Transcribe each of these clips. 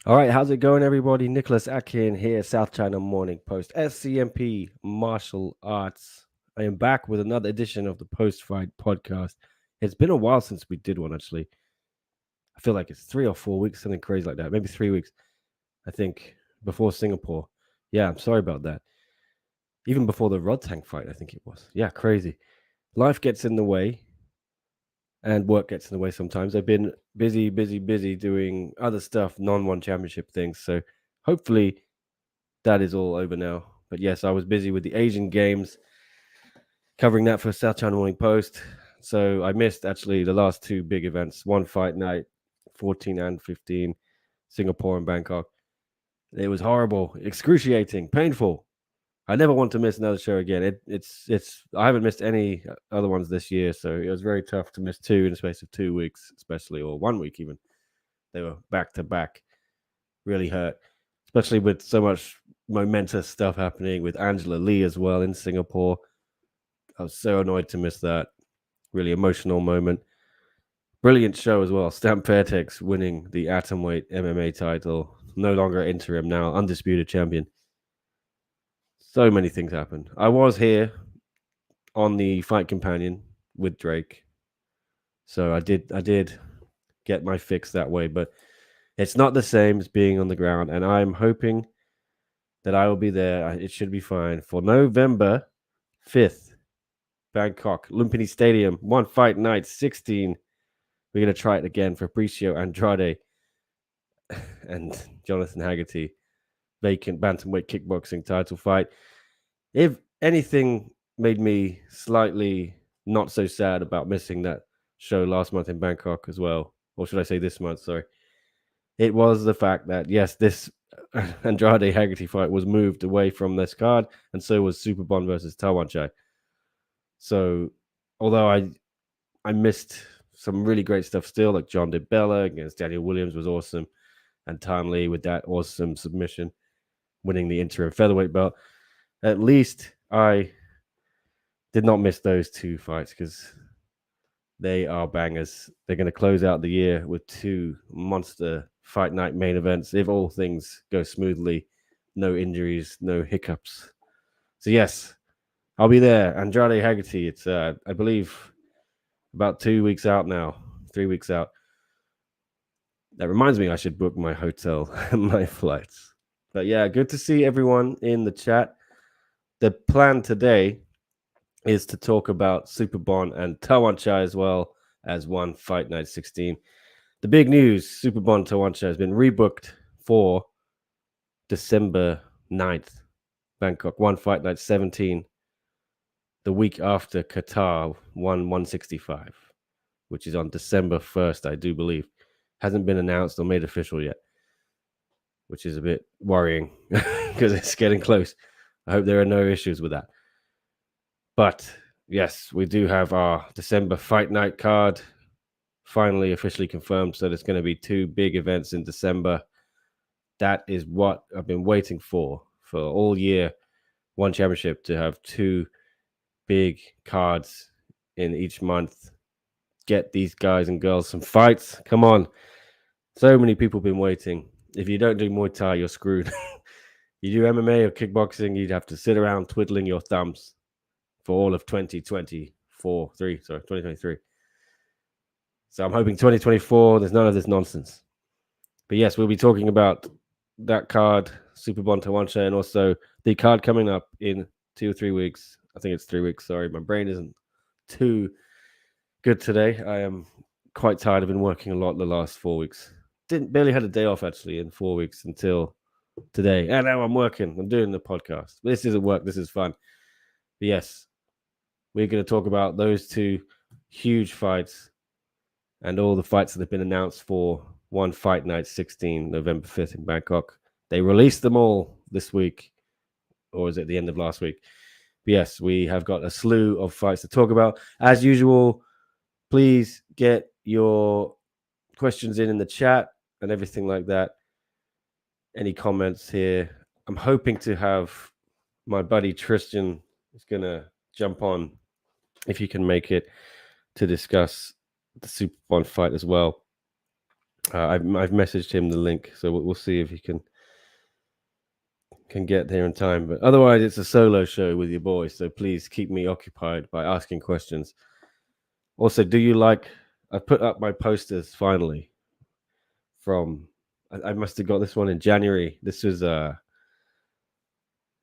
All right, how's it going, everybody? Nicholas Akin here, South China Morning Post, SCMP Martial Arts. I am back with another edition of the Post Fight Podcast. It's been a while since we did one, actually. I feel like it's 3 or 4 weeks, something crazy like that. Maybe 3 weeks, I think, before Singapore. Yeah, I'm sorry about that. Even before the Rod Tank fight, I think it was. Yeah, crazy. Life gets in the way, and work gets in the way sometimes. I've been busy doing other stuff, non-one championship things. So hopefully that is all over now. But yes, I was busy with the Asian Games, covering that for South China Morning Post. So I missed actually the last two big events, one fight night, 14 and 15, Singapore and Bangkok. It was horrible, excruciating, painful. I never want to miss another show again. It's I haven't missed any other ones this year, so it was very tough to miss two in the space of 2 weeks, especially, or 1 week even. They were back to back. Really hurt, especially with so much momentous stuff happening with Angela Lee as well in Singapore. I was so annoyed to miss that. Really emotional moment. Brilliant show as well. Stamp Fairtex winning the atomweight MMA title. No longer interim now, undisputed champion. So many things happened. I was here on the Fight Companion with Drake, so I did get my fix that way, but it's not the same as being on the ground, and I'm hoping that I will be there. It should be fine for November 5th, Bangkok, Lumpini Stadium, one fight night, 16. We're going to try it again for Fabricio Andrade and Jonathan Haggerty. Vacant bantamweight kickboxing title fight. If anything made me slightly not so sad about missing that show last month in Bangkok as well, or should I say this month, sorry, it was the fact that, yes, this Andrade Haggerty fight was moved away from this card, and so was Superbon versus Tawanchai. So, although I missed some really great stuff still, like John DeBella against Daniel Williams was awesome, and Tan Lee with that awesome submission, winning the interim featherweight belt. At least I did not miss those two fights because they are bangers. They're going to close out the year with two monster fight night main events if all things go smoothly, no injuries, no hiccups. So yes, I'll be there. Andrade Haggerty. It's I believe about 2 weeks out now, 3 weeks out. That reminds me I should book my hotel and my flights. But yeah, good to see everyone in the chat. The plan today is to talk about Superbon and Tawanchai as well as one fight night 16. The big news, Superbon Tawanchai has been rebooked for December 9th, Bangkok, one fight night 17, the week after Qatar 165, which is on December 1st, I do believe. Hasn't been announced or made official yet, which is a bit worrying because it's getting close. I hope there are no issues with that. But yes, we do have our December fight night card finally officially confirmed. So there's going to be two big events in December. That is what I've been waiting for all year. One championship to have two big cards in each month. Get these guys and girls some fights. Come on. So many people have been waiting. If you don't do Muay Thai, you're screwed. You do MMA or kickboxing, you'd have to sit around twiddling your thumbs for all of 2023. So I'm hoping 2024, there's none of this nonsense. But yes, we'll be talking about that card, Superbon Tawanchai, and also the card coming up in 2 or 3 weeks. I think it's 3 weeks. Sorry, my brain isn't too good today. I am quite tired. I've been working a lot the last 4 weeks. Barely had a day off actually in 4 weeks until today. And now I'm working. I'm doing the podcast. This isn't work. This is fun. But yes, we're going to talk about those two huge fights and all the fights that have been announced for one fight night 16, November 5th in Bangkok. They released them all this week, or was it the end of last week? But yes, we have got a slew of fights to talk about. As usual, please get your questions in the chat and everything like that. Any comments here? I'm hoping to have my buddy Tristan is going to jump on if he can make it to discuss the Superbon fight as well. I've messaged him the link, so we'll see if he can get there in time. But otherwise, it's a solo show with your boy. So please keep me occupied by asking questions. Also, do you like? I put up my posters finally. From I must have got this one in January. This was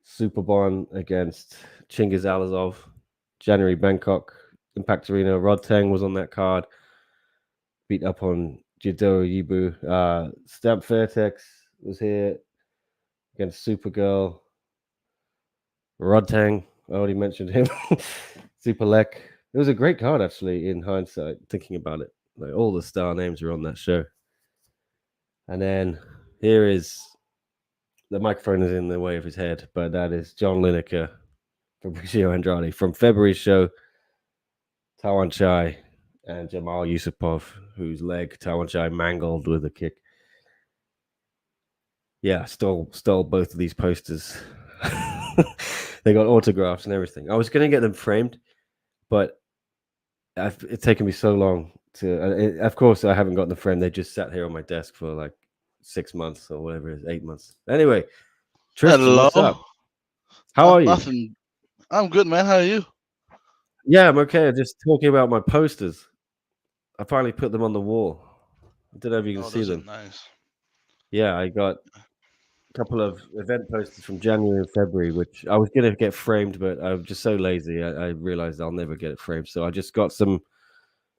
Superbon against Chingiz Alazov, January Bangkok Impact Arena. Rod Tang was on that card. Beat up on Jido Yibu. Stamp Fairtex was here against Supergirl. Rod Tang, I already mentioned him. Super Lek. It was a great card, actually, in hindsight, thinking about it. Like all the star names are on that show. And then here is the microphone is in the way of his head, but that is John Lineker, Fabricio Andrade from February's show, Tawanchai, and Jamal Yusupov, whose leg Tawanchai mangled with a kick. Yeah, stole both of these posters. They got autographs and everything. I was going to get them framed, but it's taken me so long to. Of course, I haven't got them framed. They just sat here on my desk for like 6 months or whatever it is, 8 months. Anyway, Tristan, Hello. what's up? How are you? Nothing. I'm good, man. How are you? Yeah, I'm okay. I'm just talking about my posters. I finally put them on the wall. I don't know if you can Oh, see those are them. nice. Yeah, I got a couple of event posters from January and February, which I was going to get framed, but I'm just so lazy. I realized I'll never get it framed. So I just got some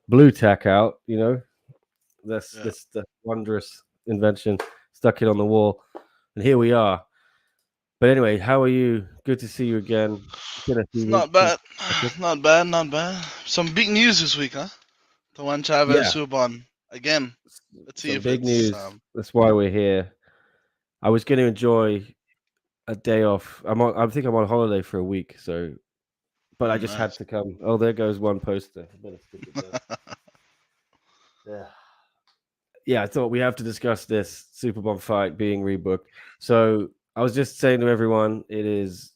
blue tack out, Yeah. the wondrous invention, stuck it on the wall, and here we are. But anyway, how are you? Good to see you again. It's been a few weeks Not since bad. I checked. Not bad. Not bad. Some big news this week, huh? Tawanchai Yeah, versus Superbon again. Let's see some if big it's news. That's why we're here. I was going to enjoy a day off. I think I'm on holiday for a week, so but I just had nice. to come. Oh, there goes one poster. I better stick it there. Yeah. Yeah, I thought we have to discuss this Superbomb fight being rebooked. So I was just saying to everyone, it is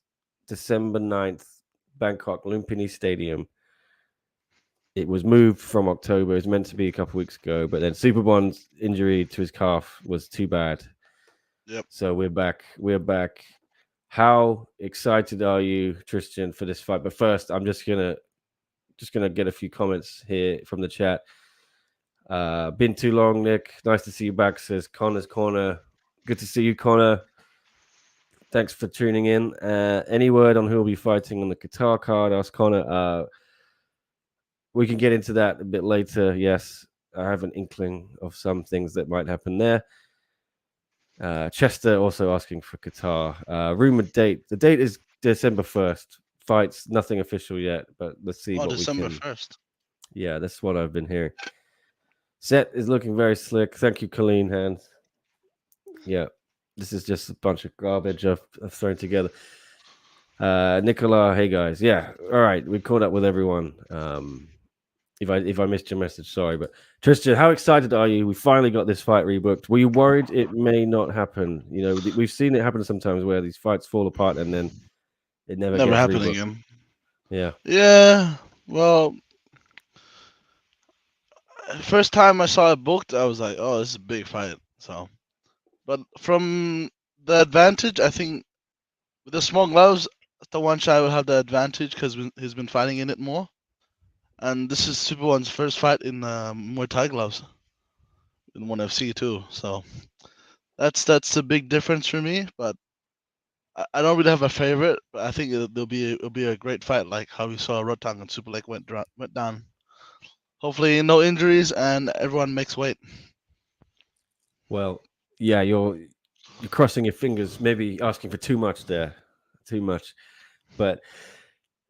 December 9th, Bangkok, Lumpini Stadium. It was moved from October. It was meant to be a couple weeks ago, but then Superbond's injury to his calf was too bad. Yep. So we're back. We're back. How excited are you, Tristan, for this fight? But first, I'm just gonna get a few comments here from the chat. Been too long, Nick. Nice to see you back, says Connor's Corner. Good to see you, Connor. Thanks for tuning in. Any word on who will be fighting on the Qatar card? Ask Connor. We can get into that a bit later. Yes, I have an inkling of some things that might happen there. Chester also asking for Qatar. Rumored date. The date is December 1st. Fights, nothing official yet, but let's see Oh, what we December can. 1st. Yeah, that's what I've been hearing. Set is looking very slick. Thank you, Colleen Hands. Yeah, this is just a bunch of garbage I've thrown together. Nicola, hey guys. Yeah, all right. We caught up with everyone. If I missed your message, sorry. But Tristan, how excited are you? We finally got this fight rebooked. Were you worried it may not happen? We've seen it happen sometimes where these fights fall apart and then it never Never gets happened rebooked. again. Yeah. Yeah. Well, first time I saw it booked, I was like, "Oh, this is a big fight." So, but from the advantage, I think with the small gloves, Tawanchai will have the advantage because he's been fighting in it more. And this is Superone's first fight in Muay Thai gloves in 1FC too. So that's a big difference for me. But I don't really have a favorite. But I think it'll be a great fight, like how we saw Rotang and Super Lake went down. Hopefully, no injuries and everyone makes weight. Well, yeah, you're crossing your fingers, maybe asking for too much there, too much. But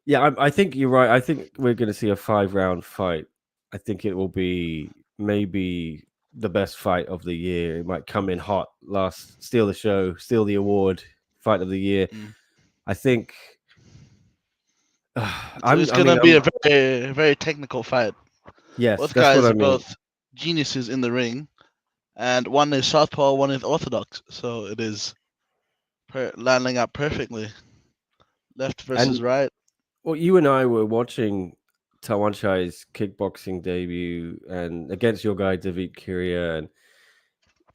yeah, I think you're right. I think we're going to see a 5-round fight. I think it will be maybe the best fight of the year. It might come in hot, steal the show, steal the award, fight of the year. Mm. I think. It's I gonna mean, be a very very technical fight. yes, Both that's what guys I are mean. both geniuses in the ring, and one is southpaw, one is orthodox. So it is lining up perfectly. Left versus And right. well, you and I were watching Tawanchai's kickboxing debut and against your guy David Kiria,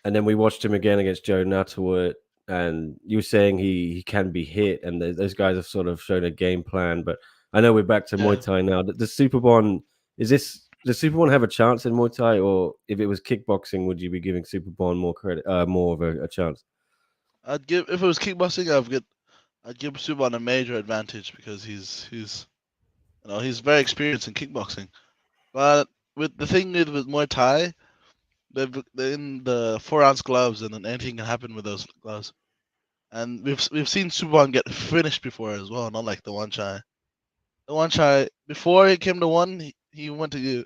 and then we watched him again against Joe Natterwood, and you were saying he can be hit, and those guys have sort of shown a game plan. But I know we're back to Yeah, Muay Thai now. The Superbon, is this does Superbon have a chance in Muay Thai, or if it was kickboxing, would you be giving Superbon more credit, more of a chance? I'd give if it was kickboxing, I'd give Subban a major advantage because he's he's very experienced in kickboxing. But with the thing with Muay Thai, they're in the 4 ounce gloves, and then anything can happen with those gloves. And we've seen Subban get finished before as well, not like the one chai. The one chai before he came to one, he went to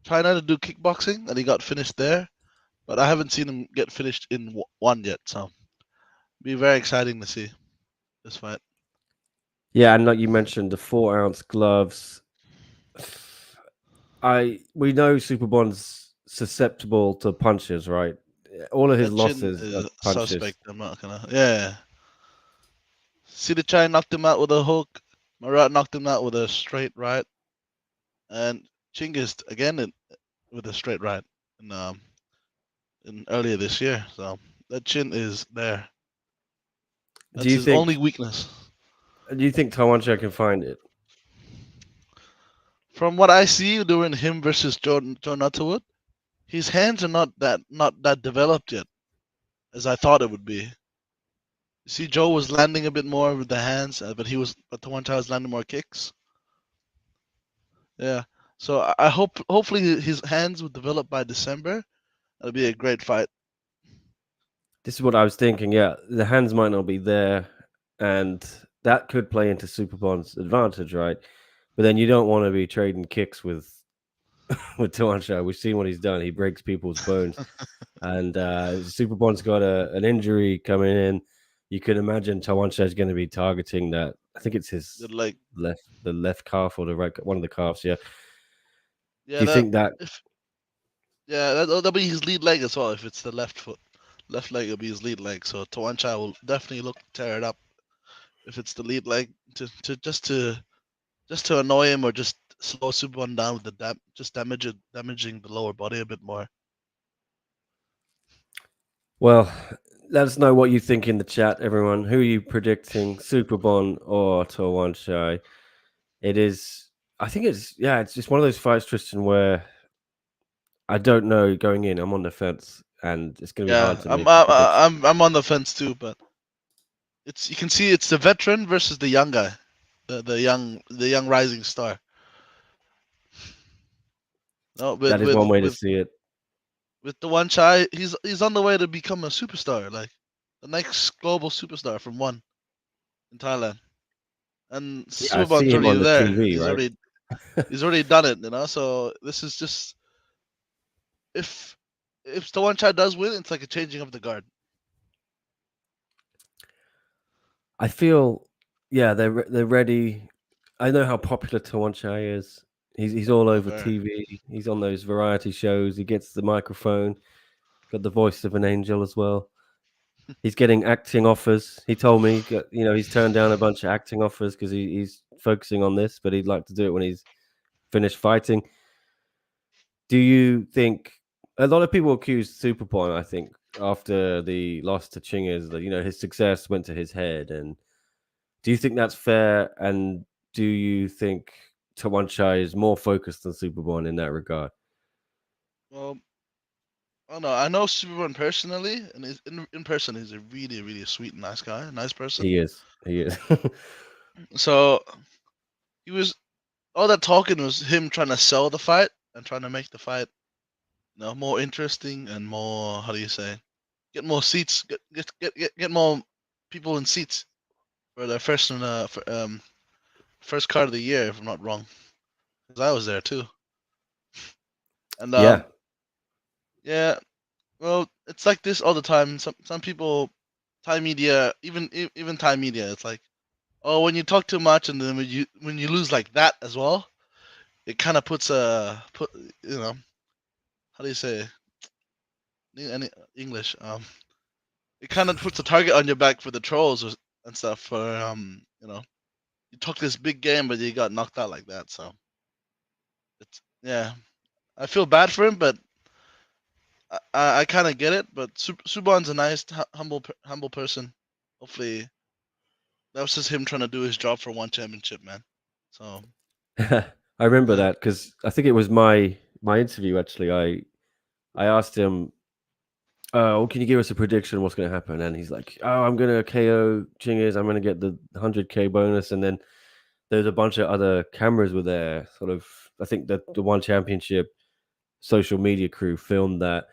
China to do kickboxing, and he got finished there. But I haven't seen him get finished in one yet, so be very exciting to see this fight. Yeah, and like you mentioned, the 4 ounce gloves. We know Superbon's susceptible to punches, right? All of his That chin losses are is punches. suspect. I'm not gonna. Yeah. See the Chai knocked him out with a hook. Marat knocked him out with a straight right, and Chinggis again with a straight right in earlier this year. So that chin is there. Do That's you his only think? weakness. Do you think Tawanchai can find it? From what I see during him versus Joe Nuttlewood, his hands are not that developed yet as I thought it would be. You see, Joe was landing a bit more with the hands, but Tawanchai was landing more kicks. Yeah. So I hopefully his hands will develop by December. That'll be a great fight. This is what I was thinking. Yeah, the hands might not be there, and that could play into Superbon's advantage, right? But then you don't want to be trading kicks with with Tawanchai. We've seen what he's done. He breaks people's bones, and Superbon's got an injury coming in. You can imagine Tawanchai is going to be targeting that. I think it's his Like the left calf or the right one of the calves. Yeah. Do yeah, you that think that if yeah that'll be his lead leg as well. If it's the left foot, left leg will be his lead leg. So Tawanchai will definitely look to tear it up if it's the lead leg to annoy him or just slow Superman down with the just damaging the lower body a bit more. Well, let us know what you think in the chat, everyone. Who are you predicting, Superbon or Tawanchai? It is, I think it's just one of those fights, Tristan, where I don't know going in. I'm on the fence, and it's going to be hard Yeah, to make a prediction. I'm on the fence too, but it's you can see it's the veteran versus the young guy, the young rising star. No, That is one way to see it. with the one chai, he's on the way to become a superstar, like the next global superstar from one in Thailand. And Yeah, I see Superbon's him already on the there. TV, He's right? already done it, So this is just if the one chai does win, it's like a changing of the guard. I feel, yeah, they're ready. I know how popular Tawanchai is. He's all Oh, over very. TV. He's on those variety shows. He gets the microphone. Got the voice of an angel as well. He's getting acting offers. He told me, he's turned down a bunch of acting offers because he's focusing on this, but he'd like to do it when he's finished fighting. Do you think a lot of people accuse Superpoint? I think after the loss to Chingers, that his success went to his head. And do you think that's fair? And do you think Tawanchai is more focused than Superpoint in that regard? Well, I don't know. I know Superman personally, and in person, he's a really, really sweet and nice guy, nice person. He is. He is. So he was all that talking was him trying to sell the fight and trying to make the fight, more interesting and more. How do you say? Get more seats. Get more people in seats for the first card of the year, if I'm not wrong, because I was there too. And Yeah. yeah, well, it's like this all the time. Some people, Thai media, even Thai media, it's like, oh, when you talk too much and then when you lose like that as well, it kind of puts a put how do you say any English it kind of puts a target on your back for the trolls and stuff for you talk this big game but you got knocked out like that, so it's yeah, I feel bad for him, but I kind of get it, but Subon's a nice, humble person. Hopefully, that was just him trying to do his job for one championship, man. So I remember yeah, that because I think it was my interview actually. I asked him, "Oh, can you give us a prediction? What's going to happen?" And he's like, "Oh, I'm going to KO Chingiz. I'm going to get the 100K bonus." And then there's a bunch of other cameras were there. Sort of, I think that the one championship social media crew filmed that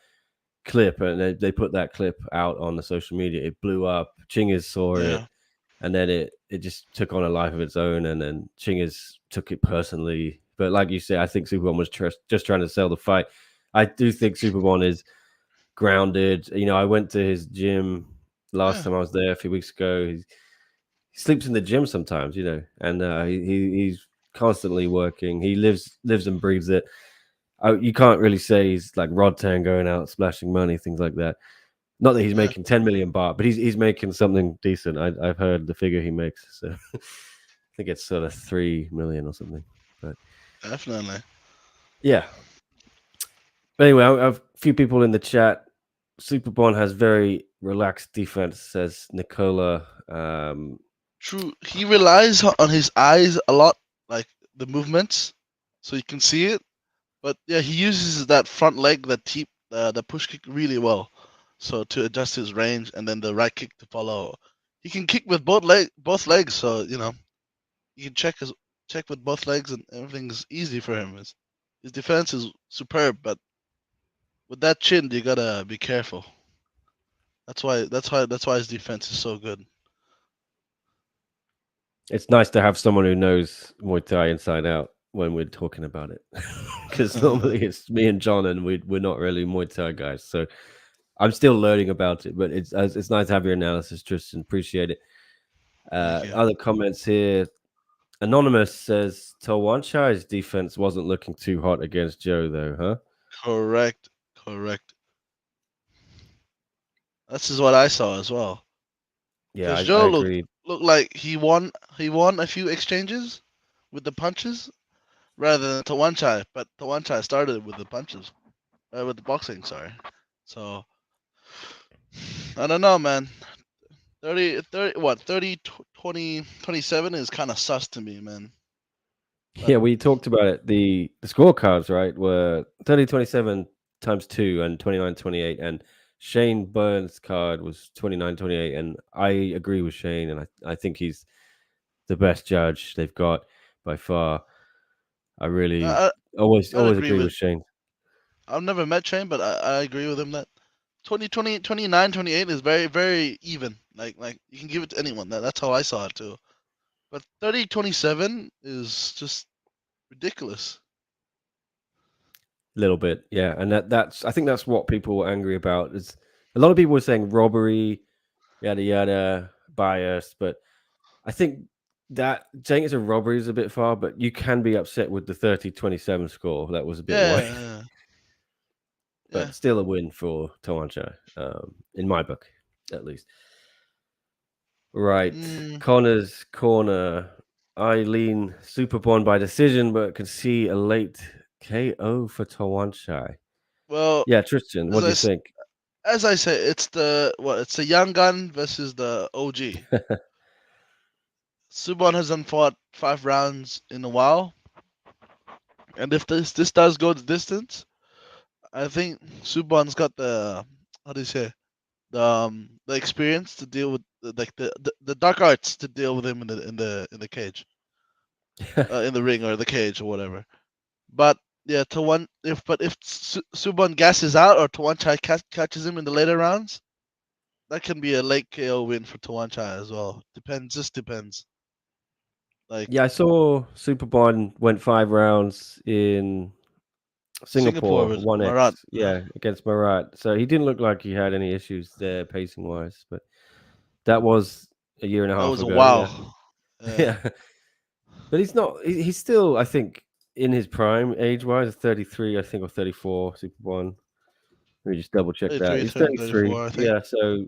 clip, and they put that clip out on the social media. It blew up. Chingiz saw it, yeah, and then it just took on a life of its own. And then Chingiz took it personally. But like you say, I think Superbon was just trying to sell the fight. I do think Superbon is grounded. You know, I went to his gym last yeah, time I was there a few weeks ago. He sleeps in the gym sometimes, you know, and he's constantly working. He lives and breathes it. You can't really say he's like Rod Tan going out splashing money, things like that. Not that he's yeah, making 10 million baht, but he's making something decent. I've heard the figure he makes, so I think it's sort of 3 million or something. But definitely. yeah. But anyway, I have a few people in the chat. Superbon has very relaxed defense, says Nicola. True. He relies on his eyes a lot, like the movements, so you can see it. But yeah, he uses that front leg, the push kick really well. So to adjust his range, and then the right kick to follow. He can kick with both legs. So you can check with both legs, and everything's easy for him. His defense is superb, but with that chin, you gotta be careful. That's why his defense is so good. it's nice to have someone who knows Muay Thai inside out when we're talking about it, because normally it's me and John, and we're not really Muay Thai guys. So I'm still learning about it, but it's nice to have your analysis, Tristan. Appreciate it. Thank you. Other comments here. Anonymous says Tawanchai's defense wasn't looking too hot against Joe, though, huh? Correct. Correct. This is what I saw as well. Yeah, Because I Joe agree. looked like he won a few exchanges with the punches rather than Tawanchai, but Tawanchai started with the punches, with the boxing. Sorry. So I don't know, man. 30, what 30, 20, 27 is kind of sus to me, man. But Yeah, we talked about it. The scorecards, right, were 30-27 times 2 and 29-28. And Shane Burns' card was 29-28. And I agree with Shane, and I think he's the best judge they've got by far. I really I, I'd always agree agree with. with Shane. I've never met Shane, but I agree with him that 20, 29, 28 is very, very even. Like you can give it to anyone. That's how I saw it too. But 30, 27 is just ridiculous. A little bit, yeah. And that's I think that's what people were angry about. Is a lot of people were saying robbery, yada yada, bias, but I think that saying it's a robbery is a bit far, but you can be upset with the 30-27 score. That was a bit wide, Yeah, yeah. but still a win for Tawanchai, in my book, at least. Right. Mm, Connor's corner. Eileen Superbond by decision, but could see a late KO for Tawanchai. well, Yeah, Tristan, as what do I you think? as I say, it's it's the young gun versus the OG. Subon hasn't fought 5 rounds in a while, and if this does go the distance, I think Subon's got the, how do you say, the experience to deal with the dark arts to deal with him in the cage, in the ring or the cage or whatever. But yeah, if Subon gasses out or Tawanchai catches him in the later rounds, that can be a late KO win for Tawanchai as well. Just depends. Like Yeah, I saw Superbond went 5 rounds in Singapore Singapore, with Marat. 1x, yeah, against Marat. So he didn't look like he had any issues there pacing wise, but that was a year and a That half was a ago. Yeah, wow. Yeah. yeah. But he's not. He's still, I think, in his prime age wise. 33, I think, or 34. Superbond. Let me just double check that. 33, He's 33. 34, I think. Yeah, so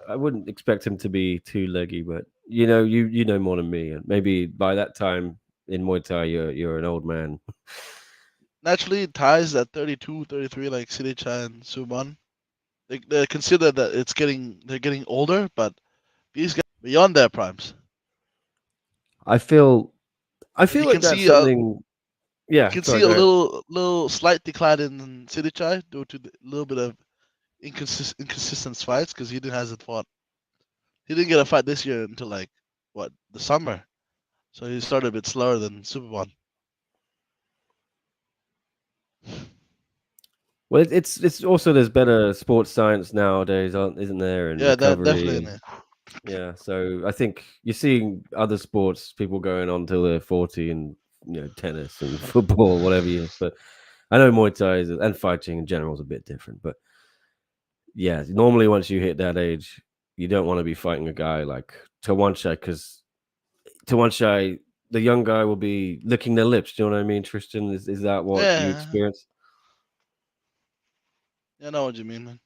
I wouldn't expect him to be too leggy, but you know more than me, and maybe by that time in Muay Thai, you're an old man. naturally ties at 32, 33, like Sidicha and Suman. They consider that they're getting older, but these guys beyond their primes. I feel Like like that's something. you Yeah, can see sorry, a go ahead. little slight decline in Sidichai due to a little bit of inconsistent fights because hasn't fought. He didn't get a fight this year until like what the summer, so he started a bit slower than Superbon. Well, it's also there's better sports science nowadays, isn't there, and Yeah, that recovery, definitely. and yeah. So I think you're seeing other sports people going on till they're 40, and tennis and football, whatever you. But I know Muay Thai and fighting in general is a bit different. But yeah, normally once you hit that age, you don't want to be fighting a guy like Tawanchai because Tawanchai, the young guy, will be licking their lips. Do you know what I mean, Tristan? Is that what you Yeah, experience? I know what you mean, man.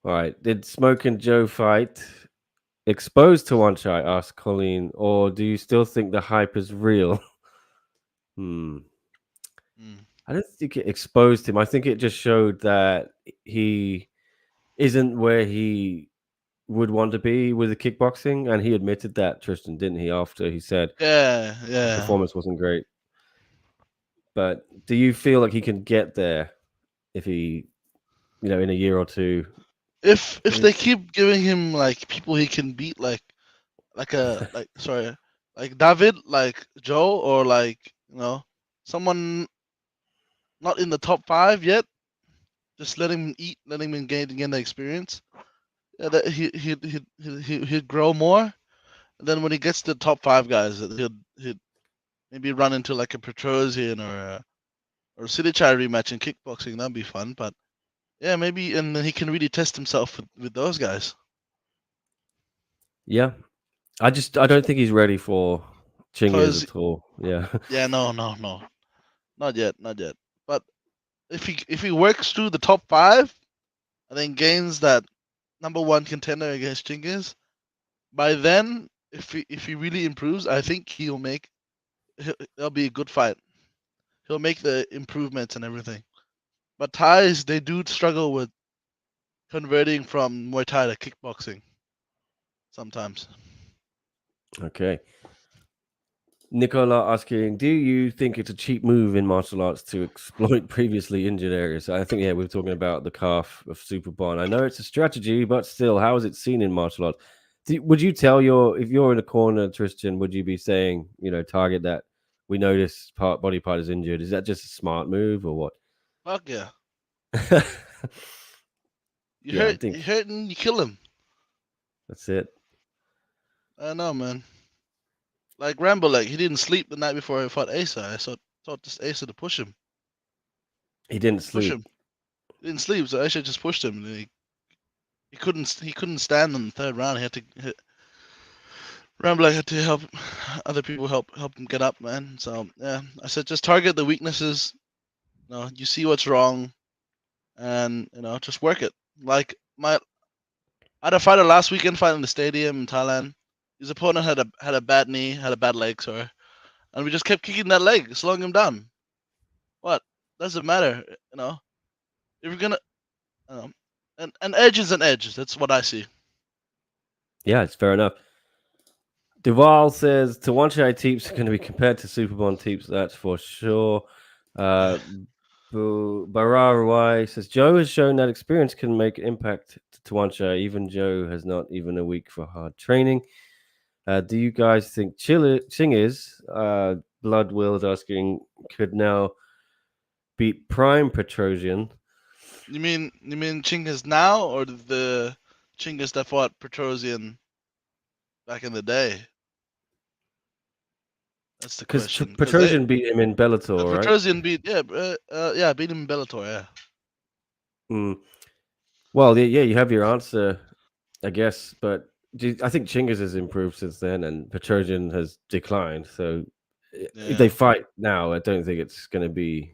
All right. Did Smoke and Joe fight exposed Tawanchai? Asked Colleen, or do you still think the hype is real? Hmm. Mm. I don't think it exposed him. I think it just showed that he isn't where he would want to be with the kickboxing, and he admitted that, Tristan, didn't he? After he said Yeah, his yeah. performance wasn't great. But do you feel like he can get there if he, in a year or two? If they keep giving him like people he can beat, like David, like Joe, or like someone not in the top 5 yet, just let him eat, let him gain the experience. Yeah, that he'd grow more. And then when he gets to the top 5 guys, he'd maybe run into like a Petrosian or City Chai rematch in kickboxing. That'd be fun. But yeah, maybe, and then he can really test himself with those guys. Yeah, I don't think he's ready for Chingiz Cause at all. Yeah. yeah, no, not yet, not yet. But if he works through the top 5 and then gains that number 1 contender against Chingiz, by then, if he really improves, I think that'll be a good fight. He'll make the improvements and everything. But Thais, they do struggle with converting from Muay Thai to kickboxing sometimes. Okay. Nicola asking, do you think it's a cheap move in martial arts to exploit previously injured areas? I think, yeah, we were talking about the calf of Superbon. I know it's a strategy, but still, how is it seen in martial arts? Would you tell if you're in a corner, Tristan, would you be saying, target that we know this body part is injured? Is that just a smart move or what? Fuck yeah. Yeah, I You think hurt and you kill him. that's it. I know, man. Like Rambo, like he didn't sleep the night before he fought Asa. I thought just Asa to push him. He didn't Push sleep. him. He didn't sleep, so Asa just pushed him. And he couldn't stand in the third round. He had to Rambo had to help other people help him get up, man. So yeah, I said just target the weaknesses. You see what's wrong, and just work it. Like I had a fighter last weekend fight in the stadium in Thailand. His opponent had a bad knee, had a bad leg, sorry, and we just kept kicking that leg, slowing him down. What? Doesn't matter, If you're gonna, an edge is an edge. That's what I see. Yeah, it's fair enough. Duval says Tawanchai teeps are going to be compared to Superbon teeps, that's for sure. Yeah. Bararawai says Joe has shown that experience can make impact to Tawanchai. Even Joe has not even a week for hard training. Do you guys think Chingiz, Blood Will's asking, could now beat Prime Petrosian? You mean Chingiz now or the Chingiz that fought Petrosian back in the day? That's the Because question. Because Petrosian beat him in the Bellator, right? Petrosian beat him in Bellator. Yeah. Mm. Well, yeah, you have your answer, I guess, but I think Chingiz has improved since then, and Petrosian has declined. So if they Yeah. fight now, I don't think it's going to be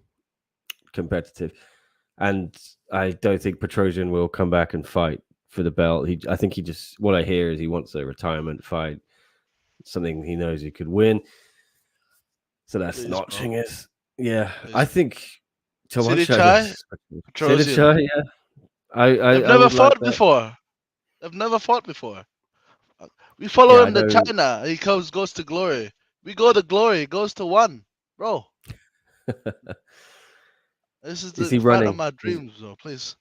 competitive, and I don't think Petrosian will come back and fight for the belt. I think what I hear is he wants a retirement fight, something he knows he could win. So that's Please, not bro. Chingiz. Yeah, I Please. think City Tawanchai Chai, looks Petrosian. Sedacha, yeah. They've I never would like fought that. before. They've never fought before. We follow Yeah, I him to know. China. He goes to glory. We go to glory. He goes to one, bro. This is Is the he fight of running? my dreams, bro. Please.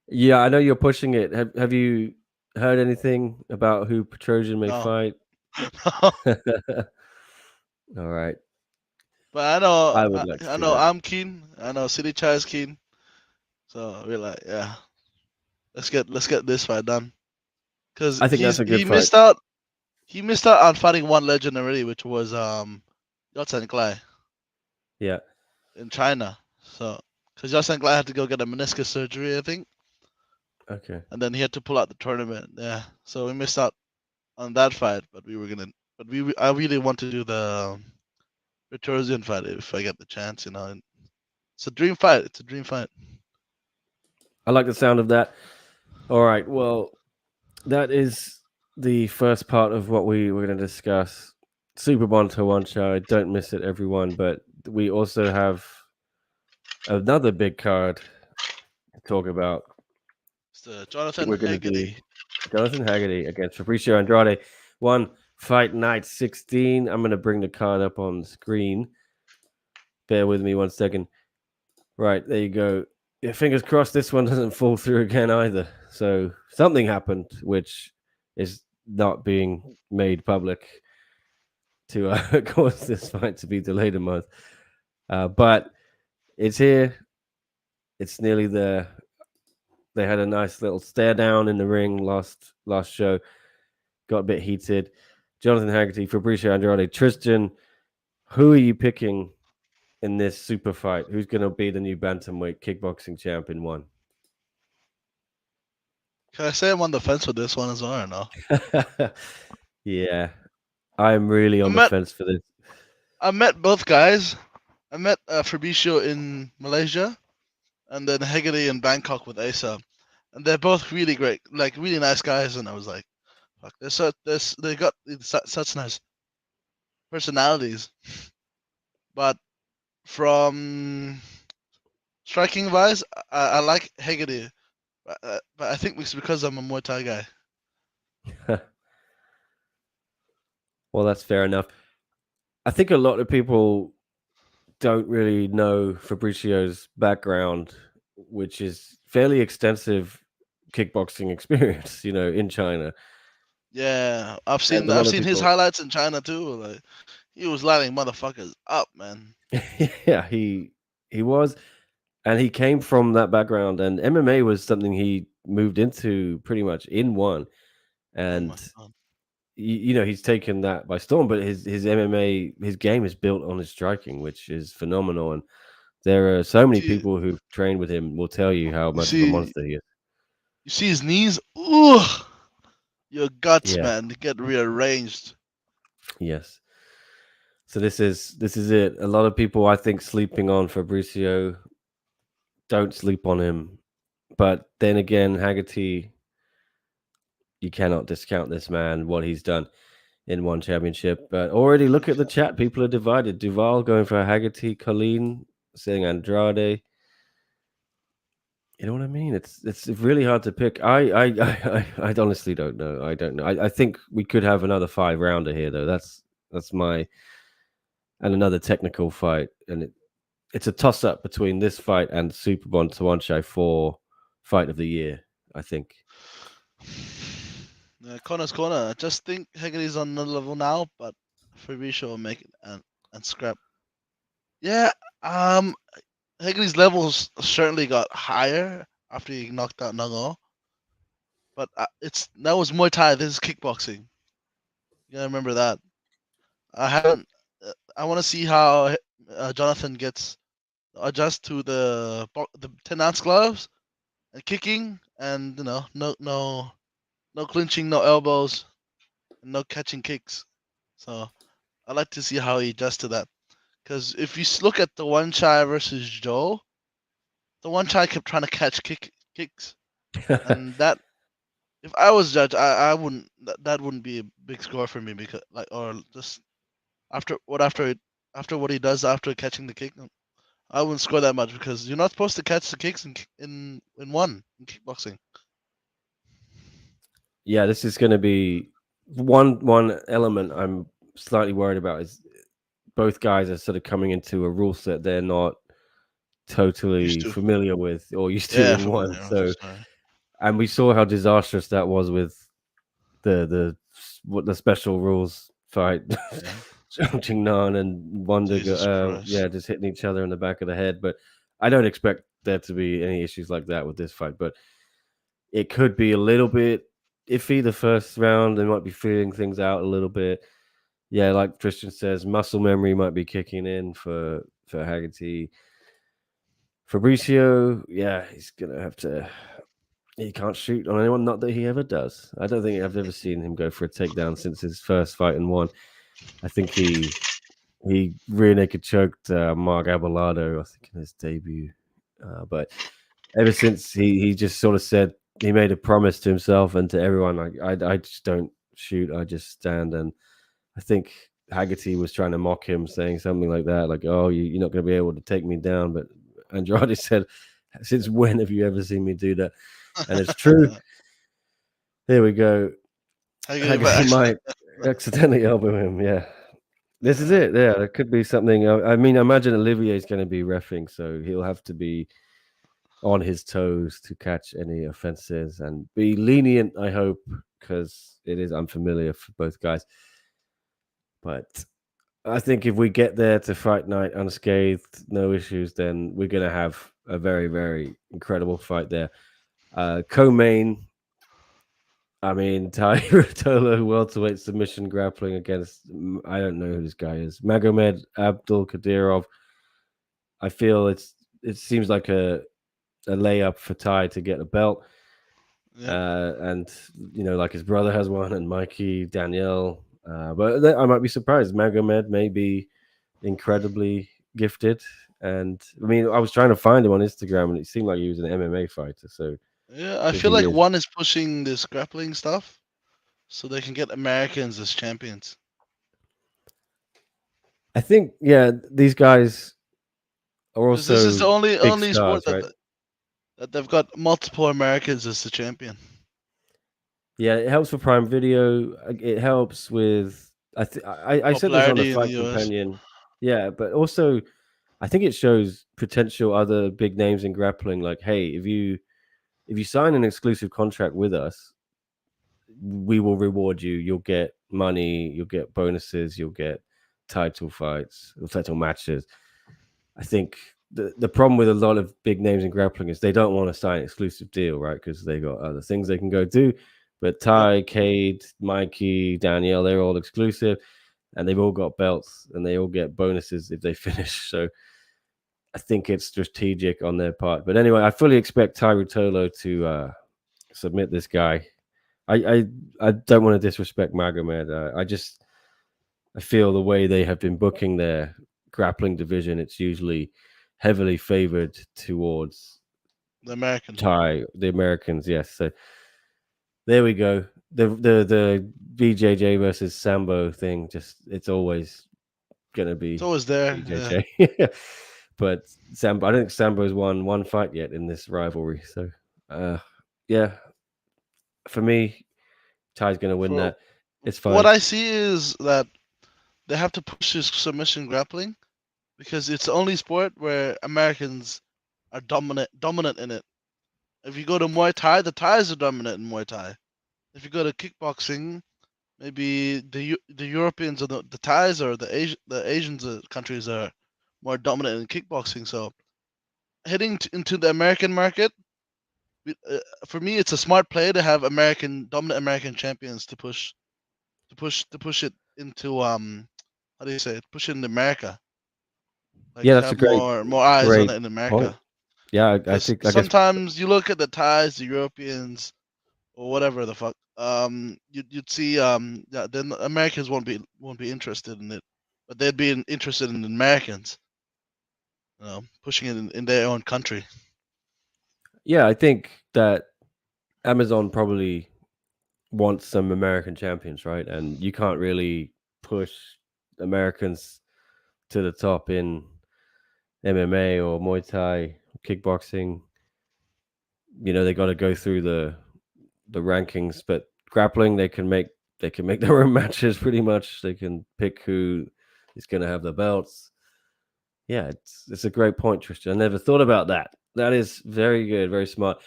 Yeah, I know you're pushing it. Have you heard anything about who Petrosian may No. fight? All right. But I know, I would like to I see know that. I'm keen. I know City Chai is keen. So we're like, yeah, let's get this fight done. Cause I think that's a good he fight. missed out. He missed out on fighting one legend already, which was Yotsen Clay Yeah. in China. So, cause Yotsen Clay had to go get a meniscus surgery, I think, Okay. and then he had to pull out the tournament. Yeah. So we missed out on that fight, but I really want to do the Petrosian fight if I get the chance. And it's a dream fight. It's a dream fight. I like the sound of that. All right. Well, that is the first part of what we were going to discuss. Superbon Tawanchai. Don't miss it, everyone. But we also have another big card to talk about. It's the Jonathan We're going to do Haggerty. Jonathan Haggerty against Fabricio Andrade. One fight night 16. I'm going to bring the card up on the screen. Bear with me 1 second. Right, there you go. Yeah, fingers crossed this one doesn't fall through again either. So something happened, which is not being made public to cause this fight to be delayed a month. But it's here. It's nearly there. They had a nice little stare down in the ring last show. Got a bit heated. Jonathan Haggerty, Fabricio Andrade, Tristan. Who are you picking in this super fight? Who's going to be the new bantamweight kickboxing champ in one? Can I say I'm on the fence with this one as well or no? Yeah, I'm really I on the met fence for this. I met both guys. I met Fabricio in Malaysia and then Haggerty in Bangkok with Asa, and they're both really great, like really nice guys. And I was like, fuck, they got such nice personalities. But from striking wise, I like Haggerty, but I think it's because I'm a Muay Thai guy. Well, that's fair enough. I think a lot of people don't really know Fabricio's background, which is fairly extensive kickboxing experience, in China. Yeah, I've And seen a lot I've of seen his people, highlights in China too. Like he was lighting motherfuckers up, man. yeah, he was, and he came from that background, and MMA was something he moved into pretty much in one, Oh and my god. he's taken that by storm. But his MMA, his game is built on his striking, which is phenomenal. And there are so many See, people who've trained with him will tell you how you much of a see, monster he is. you see his knees. Ooh, your guts, Yeah. man, they get rearranged. Yes. So this is it. A lot of people, I think, sleeping on Fabricio. Don't sleep on him. But then again, Haggerty, you cannot discount this man, what he's done in one championship. But already look at the chat. People are divided. Duval going for Haggerty, Colleen saying Andrade. You know what I mean? It's really hard to pick. I honestly don't know. I don't know. I think we could have another 5 rounder here though. That's my and another technical fight. And it's a toss up between this fight and Superbon Tawanchai for fight of the year, I think. Corner's corner. I just think Haggerty's on another level now, but Fabricio will make it and scrap. Yeah, um, Haggerty's levels certainly got higher after he knocked out Nango, but that was Muay Thai. This is kickboxing. You gotta remember that. I haven't. I want to see how Jonathan gets adjust to the 10-ounce gloves and kicking, and no clinching, no elbows, no catching kicks. So I like to see how he adjusts to that. Because if you look at the one Chai versus Joe, the one Chai kept trying to catch kicks, and that if I was judge, I wouldn't that wouldn't be a big score for me because or just after after what he does after catching the kick. I wouldn't score that much because you're not supposed to catch the kicks in one in kickboxing. Yeah, this is going to be one element I'm slightly worried about is both guys are sort of coming into a rule set they're not Used totally to. familiar with or used to Yeah, in one. familiar. So, Sorry. and we saw how disastrous that was with the special rules fight, Yeah. Zhang Jingnan and Wonder, Jesus Christ. yeah, just hitting each other in the back of the head. But I don't expect there to be any issues like that with this fight. But it could be a little bit iffy the first round. They might be feeling things out a little bit. Yeah, like Tristan says, muscle memory might be kicking in for Haggerty. Fabricio, yeah, he's gonna have to. He can't shoot on anyone. Not that he ever does. I don't think I've ever seen him go for a takedown since his first fight and won. I think he rear naked choked Mark Abelardo, I think, in his debut. But ever since he just sort of said he made a promise to himself and to everyone, like I just don't shoot, I just stand. And I think Haggerty was trying to mock him, saying something like that, like, "Oh, you're not going to be able to take me down." But Andrade said, "Since when have you ever seen me do that?" And it's true. Here we go. I get it Haggerty back. might accidentally elbow him. Yeah. This is Yeah. it. Yeah, it could be something. I mean, I imagine Olivier's going to be reffing, so he'll have to be on his toes to catch any offenses and be lenient, I hope, because it is unfamiliar for both guys. But I think if we get there to fight night unscathed, no issues, then we're going to have a very, very incredible fight there. Co-main, I mean, Tolo welterweight submission grappling against, I don't know who this guy is, Magomed Abdul Kadirov. I feel it seems like a layup for Ty to get a belt. Yeah. And like his brother has one, and Mikey, Danielle. But I might be surprised. Magomed may be incredibly gifted, and I mean, I was trying to find him on Instagram, and it seemed like he was an MMA fighter. So Yeah. I if feel he like is, one is pushing this grappling stuff so they can get Americans as champions. I think these guys are Because this is the also big only sport stars, right? that they've got multiple Americans as the champion. Yeah, it helps for Prime Video. It helps with I said this on the Popularity in the Fight US. Companion. Yeah, but also I think it shows potential other big names in grappling. Like, hey, if you sign an exclusive contract with us, we will reward you. You'll get money, you'll get bonuses, you'll get title fights, or title matches. I think the problem with a lot of big names in grappling is they don't want to sign an exclusive deal, right? Because they got other things they can go do. But Yep. Ty, Cade, Mikey, Danielle, they're all exclusive, and they've all got belts, and they all get bonuses if they finish. So I think it's strategic on their part. But anyway, I fully expect Ty Rutolo to submit this guy. I don't want to disrespect Magomed. I feel the way they have been booking their grappling division, it's usually heavily favored towards The American. the Americans. Yes, so there we go. The BJJ versus Sambo thing, just it's always gonna It's be always there. Yeah. BJJ. But Sambo, I don't think Sambo's won one fight yet in this rivalry. So, uh, yeah, for me, Ty's gonna win For that. It's what fine. I see is that they have to push this submission grappling because it's the only sport where Americans are dominant in it. If you go to Muay Thai, the Thais are dominant in Muay Thai. If you go to kickboxing, maybe the Europeans or the Thais or the Asians countries are more dominant in kickboxing. So heading into the American market, for me, it's a smart play to have dominant American champions to push it into how do you say it? Push it in America. Like Yeah, that's a have more eyes on great it in point. America. Yeah, I Because think I guess sometimes you look at the Thais, the Europeans, or whatever the fuck, you'd see yeah, then Americans won't be interested in it, but they'd be interested in Americans, pushing it in their own country. I think that Amazon probably wants some American champions, right? And you can't really push Americans to the top in MMA or Muay Thai, kickboxing, they got to go through the rankings. But grappling, they can make their own matches pretty much. They can pick who is going to have the belts. Yeah, it's a great point, Tristan. I never thought about that. That is very good, very smart.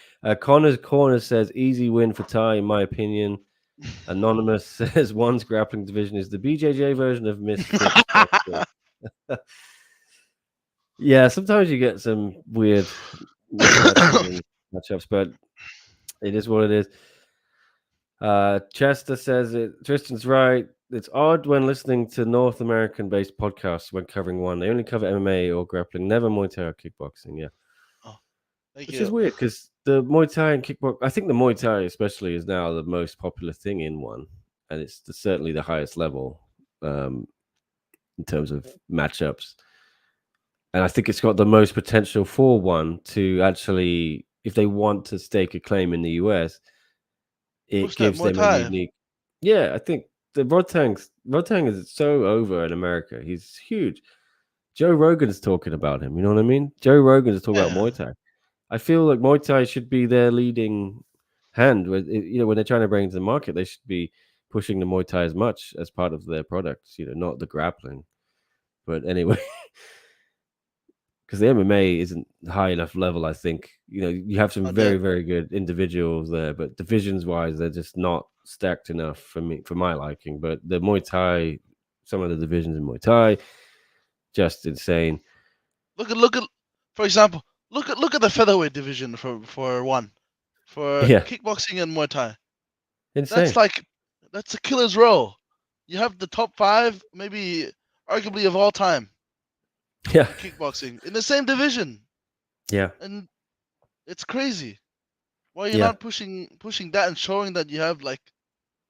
Connor's Corner says easy win for Ty, in my opinion. Anonymous says one's grappling division is the BJJ version of Misfits Wrestling. Yeah, sometimes you get some weird mismatches and matchups, but it is what it is. Chester says it. Tristan's right. It's odd when listening to North American-based podcasts when covering one. They only cover MMA or grappling, never Muay Thai or kickboxing. Yeah, Oh, thank which is you. weird because the Muay Thai and kickbox. I think the Muay Thai especially is now the most popular thing in one, and it's certainly the highest level in terms of matchups. And I think it's got the most potential for one to actually, if they want to stake a claim in the US, it Push that gives Muay them a Thai. unique. Yeah, I think the Rotang is so over in America. He's huge. Joe Rogan's talking about him. You know what I mean? Joe Rogan's talking about Yeah, Muay Thai. I feel like Muay Thai should be their leading hand. When they're trying to bring it to the market, they should be pushing the Muay Thai as much as part of their products. Not the grappling. But anyway, because the MMA isn't high enough level, I think. You have some not very, yet. very good individuals there, but divisions wise, they're just not stacked enough for my liking. But the Muay Thai, some of the divisions in Muay Thai, just insane. Look at, for example, look at the featherweight division for one, for Yeah, kickboxing and Muay Thai. That's insane. like that's a killer's row. You have the top five, maybe arguably of all time Yeah, in kickboxing in the same division, yeah, and it's crazy. Why are you yeah. not pushing that and showing that you have like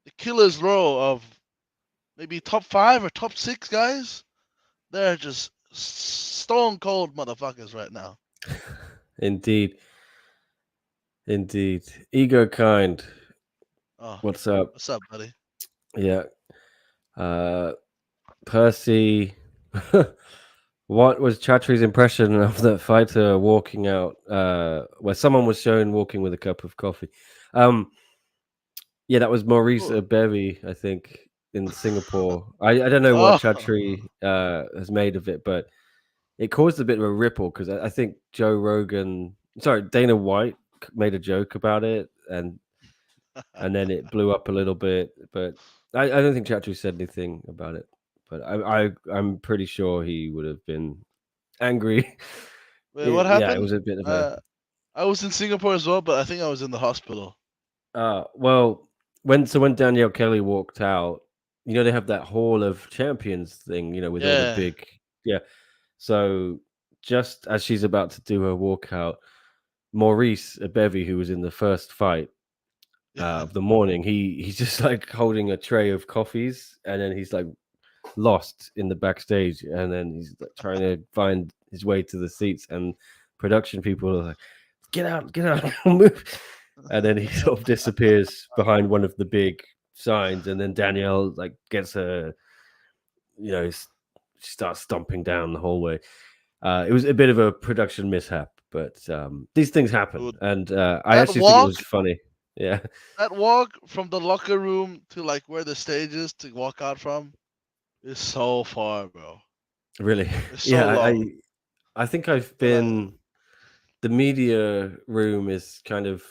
the killer's row of maybe top five or top six guys? They're just stone cold motherfuckers right now. Indeed, indeed. Ego kind. Oh, What's up? what's up, buddy? Yeah. Uh, Percy. What was Chatri's impression of the fighter walking out, where someone was shown walking with a cup of coffee? Um, yeah, that was Maurice Ooh. Bevy, I think, in Singapore. I don't know what Oh, Chatri has made of it, but it caused a bit of a ripple because I think Dana White made a joke about it, and then it blew up a little bit. But I don't think Chatri said anything about it. But I'm pretty sure he would have been angry. wait, what Yeah, it happened? was a bit of a Uh, I was in Singapore as well, but I think I was in the hospital. well, when Danielle Kelly walked out, they have that Hall of Champions thing, with all the Yeah, big, yeah. So just as she's about to do her walkout, Maurice Bevy, who was in the first fight yeah. of the morning, he's just like holding a tray of coffees, and then he's like lost in the backstage, and then he's like trying to find his way to the seats, and production people are like, get out, move. And then he sort of disappears behind one of the big signs, and then Danielle like gets her, she starts stomping down the hallway. It was a bit of a production mishap, but these things happen, Dude, and I that actually think it was walk, funny. Yeah, that walk from the locker room to like where the stage is to walk out from is so far, bro. really. It's so Yeah, long. I think I've But been. The media room is kind of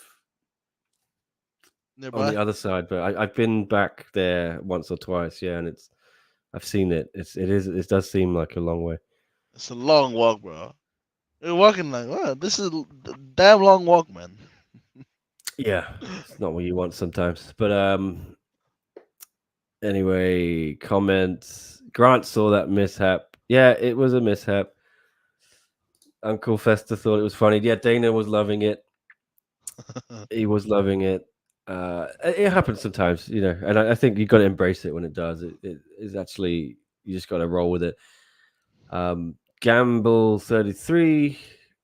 on the nearby, other side, but I've been back there once or twice. Yeah, and I've seen it. It does seem like a long way. it's a long walk, bro. You're walking like, wow, this is a damn long walk, man. Yeah, it's not what you want sometimes. But anyway, comments. Grant saw that mishap. Yeah, it was a mishap. Uncle Fester thought it was funny. Yeah, Dana was loving it. He was loving it. It happens sometimes, and I think you got to embrace it when it does. It is actually, you just got to roll with it. Gamble 33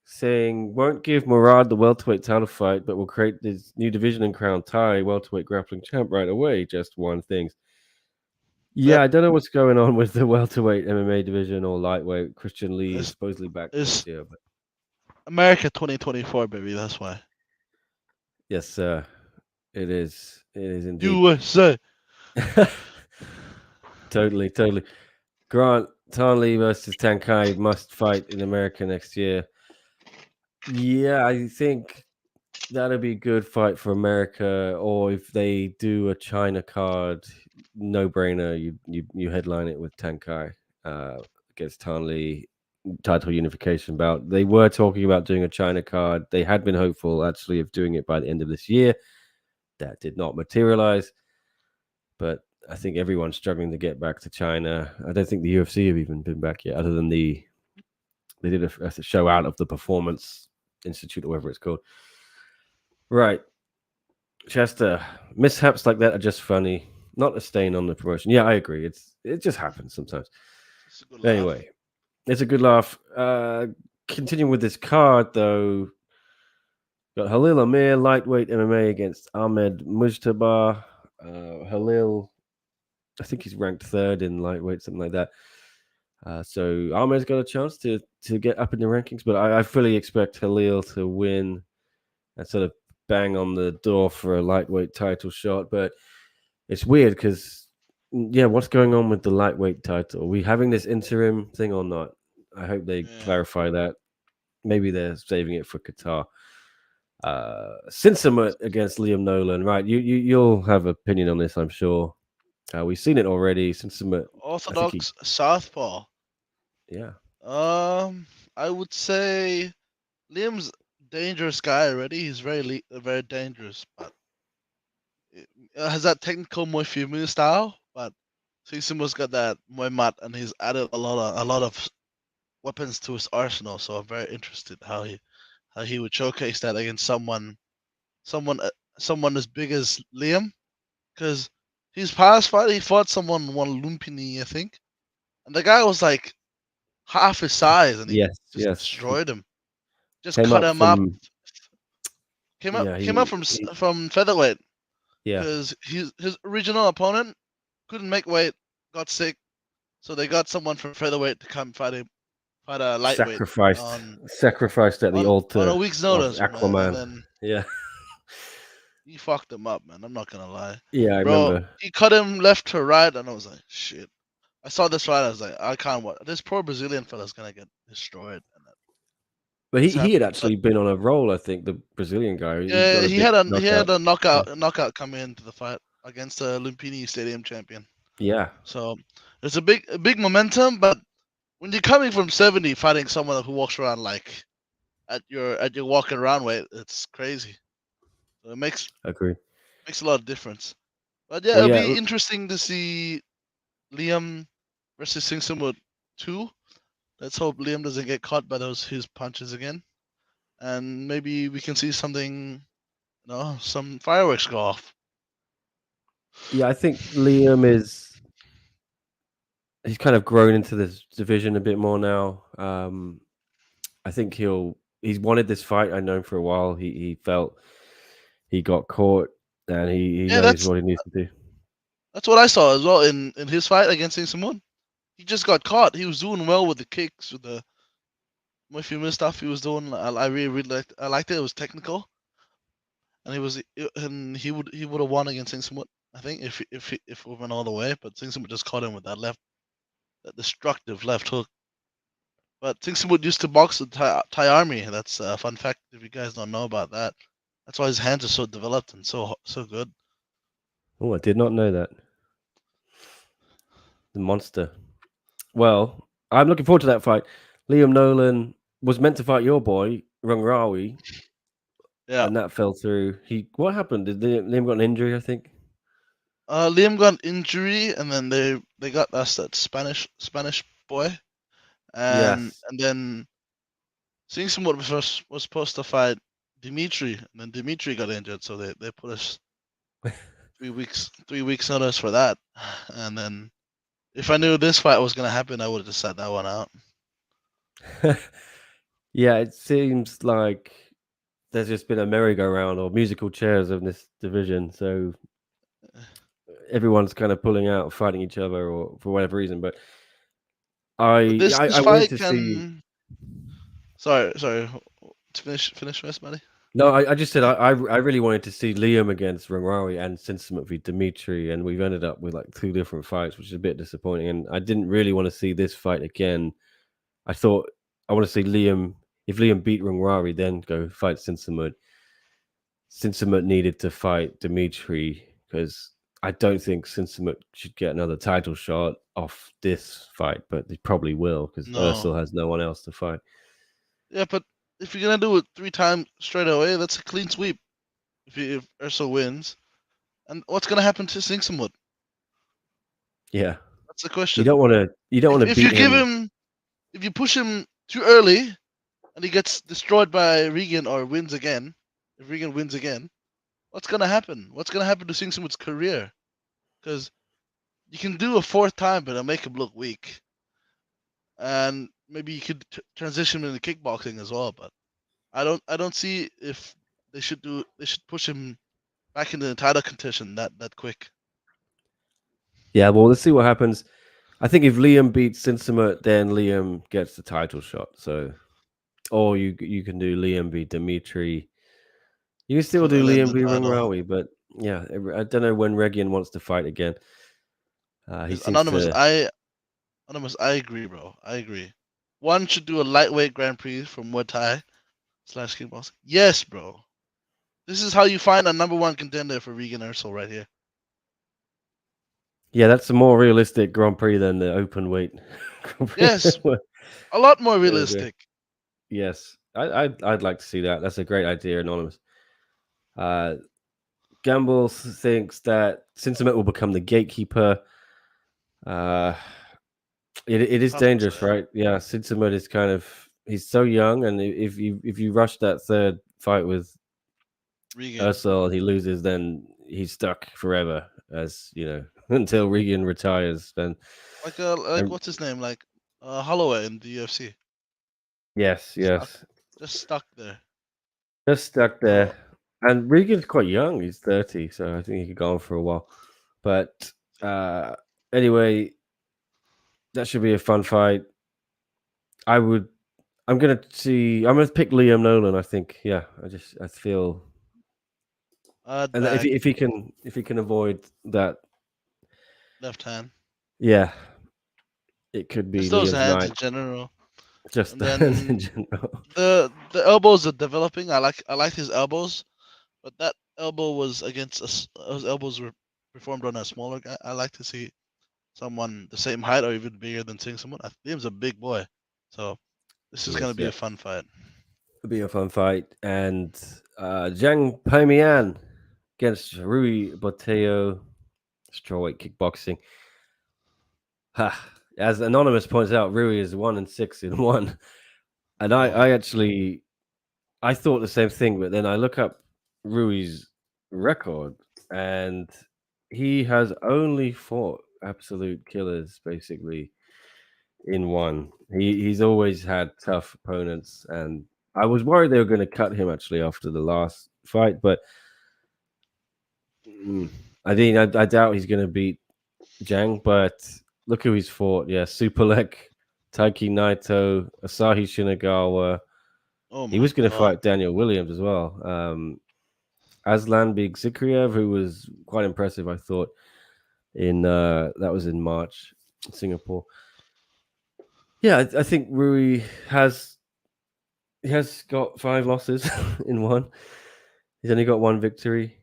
saying won't give Murad the welterweight title fight, but will create this new division and crown Thai welterweight grappling champ right away. Just one thing. Yeah, That I don't know what's going on with the welterweight MMA division or lightweight. Christian Lee is is supposedly back is next year, but America 2024, baby. That's why. yes, sir, it is. It is indeed. USA. Totally, totally. Grant Tarnley versus Tankai must fight in America next year. Yeah, I think that'd be a good fight for America. Or if they do a China card, no brainer. You headline it with Tankai uh, against Tarnley, title unification bout. They were talking about doing a China card. They had been hopeful actually of doing it by the end of this year. That did not materialize. But I think everyone's struggling to get back to China. I don't think the UFC have even been back yet, other than they did a show out of the Performance Institute or whatever it's called. Right, Chester. Mishaps like that are just funny, not a stain on the promotion. Yeah, I agree. It just happens sometimes. It's a good laugh. Anyway, it's a good laugh. Continuing with this card though, got Halil Amir lightweight MMA against Ahmed Mujtaba. Halil, I think he's ranked third in lightweight, something like that. So Ahmed's got a chance to get up in the rankings, but I fully expect Halil to win and sort of bang on the door for a lightweight title shot. But it's weird because, yeah, what's going on with the lightweight title? Are we having this interim thing or not? I hope they Yeah. clarify that. Maybe they're saving it for Qatar. Sinsummit against Liam Nolan, right? You'll have opinion on this, I'm sure. We've seen it already. Sinsummit, I think he, Orthodox Southpaw. yeah, I would say Liam's dangerous guy already. He's very dangerous, but it has that technical Muay Thai style. But Sisimo's got that Muay mat, and he's added a lot of weapons to his arsenal. So I'm very interested how he would showcase that against someone someone as big as Liam, because his past fight he fought someone won Lumpini, I think, and the guy was like half his size, and he yes, just yes. He destroyed him. Just came cut up him up. from, Came up yeah, came up from featherweight yeah, because his original opponent couldn't make weight, got sick, so they got someone from featherweight to come fight a lightweight sacrificed, on sacrificed at the on a altar week's of notice, man, and Aquaman. then Yeah, he fucked him up, man. I'm not gonna lie, yeah, I bro. remember. He cut him left to right, and I was like, shit. I saw this fight, I was like, I can't watch. This poor Brazilian fella's gonna get destroyed, and But this he had happened. But actually been on a roll. I think the Brazilian guy. He yeah, got a he big had knockout. a Yeah, knockout come into the fight against the Lumpini Stadium champion. yeah, So it's a big momentum, but when you're coming from 70 fighting someone who walks around like at your walking around weight, it's crazy. So it agree. makes a lot of difference. But yeah, Well, it'll yeah, be interesting to see Liam versus Sing Singsimut 2. Let's hope Liam doesn't get caught by his punches again. And maybe we can see something, some fireworks go off. yeah. I think Liam is. He's kind of grown into this division a bit more now. I think he's wanted this fight. I know for a while. He felt he got caught, and he Yeah, knows that's what he needs to do. that's what I saw as well in his fight against Sing Singsimut. He just got caught. He was doing well with the kicks, with the Muay Thai stuff he was doing. I really liked. I liked it. It was technical, and he would have won against Sing Singsimut. I think if we went all the way, but Sing Singsimut just caught him with that destructive left hook. But Sing Singsimut used to box with Thai Army. That's a fun fact if you guys don't know about that. That's why his hands are so developed and so good. Oh, I did not know that. The monster. Well, I'm looking forward to that fight. Liam Nolan was meant to fight your boy Rungrawi, Yeah. and that fell through. What happened? Did Liam got an injury? I think. Liam got an injury, and then they got us that Spanish boy, and Yes. and then Sing Singsimut was supposed to fight Dimitri, and then Dimitri got injured, so they put us 3 weeks notice for that. And then if I knew this fight was gonna happen, I would have just sat that one out. Yeah, it seems like there's just been a merry-go-round or musical chairs of this division. So everyone's kind of pulling out, fighting each other, or for whatever reason. But But this I wanted fight to see. can. Sorry. To finish first, buddy. No, I just said I really wanted to see Liam against Rangwari and Sinsumat v Dimitri, and we've ended up with like two different fights, which is a bit disappointing. And I didn't really want to see this fight again. I thought I want to see Liam. If Liam beat Rangwari, then go fight Sinsumat. Sinsumat needed to fight Dimitri because I don't think Sinsumat should get another title shot off this fight, but he probably will because No. Ursul has no one else to fight. Yeah, but if you're gonna do it 3 times straight away, that's a clean sweep. If Urso wins, and what's gonna happen to Singsamwood? Yeah, That's the you question. don't want to. You don't want to If you beat give him. him, if you push him too early, and he gets destroyed by Regan or wins again, if Regan wins again, what's gonna happen? What's gonna happen to Singsamwood's career? Because you can do a 4th time, but it'll make him look weak. And maybe you could transition into kickboxing as well. But I don't see if they should push him back into the title contention that quick. Yeah, well, let's see what happens. I think if Liam beats Sinsumat, then Liam gets the title shot. So, or you can do Liam v Dimitri. You can still do And then Liam the v title. Ringrawi, but yeah, I don't know when Regian wants to fight again. He seems Anonymous, to. I agree, bro. I agree. One should do a lightweight Grand Prix from Muay Thai / kickboxing. Yes, bro. This is how you find a #1 contender for Regan Ursel right here. Yeah, that's a more realistic Grand Prix than the open weight Grand Prix. Yes, a lot more realistic. Yes, I'd like to see that. That's a great idea, Anonymous. Gamble thinks that Sinsumet will become the gatekeeper. It is Tough to dangerous, say. right? Yeah, Sinsumet is kind of he's so young, and if you rush that third fight with Regan. Ursel and he loses, then he's stuck forever, as you know, until Regan retires. Then, Like what's his name? Like Holloway in the UFC. yes, Stuck. yes, Just stuck there. just stuck So there. And Regan's quite young; he's 30, so I think he could go on for a while. But anyway, that should be a fun fight. I would. I'm gonna see. I'm gonna pick Liam Nolan. I think. Yeah. I feel. And back if he can avoid that, left hand. yeah, it could be Just those Liam's hands night. in general. Just And the hands in then general. the elbows are developing. I like his elbows, but that elbow was against us. Those elbows were performed on a smaller guy. I like to see someone the same height or even bigger than seeing someone. Liam's a big boy, so this is He gonna is, be yeah. a fun fight. It'll be a fun fight. And Jang Pamian against Rui Boteo, strawweight kickboxing. Ha. As Anonymous points out, Rui is 1-6 in one. And Oh, I actually I thought the same thing, but then I look up Rui's record and he has only fought absolute killers basically in one. He's always had tough opponents, and I was worried they were going to cut him actually after the last fight, but I doubt he's going to beat Jang. But look who he's fought. Yeah, Superlek, Taiki Naito, Asahi Shinagawa. oh He my was going to god. fight Daniel Williams as well. Aslan Big Zikriev, who was quite impressive, I thought. In that was in March, in Singapore. Yeah, I think Rui has got 5 losses in one. He's only got 1 victory,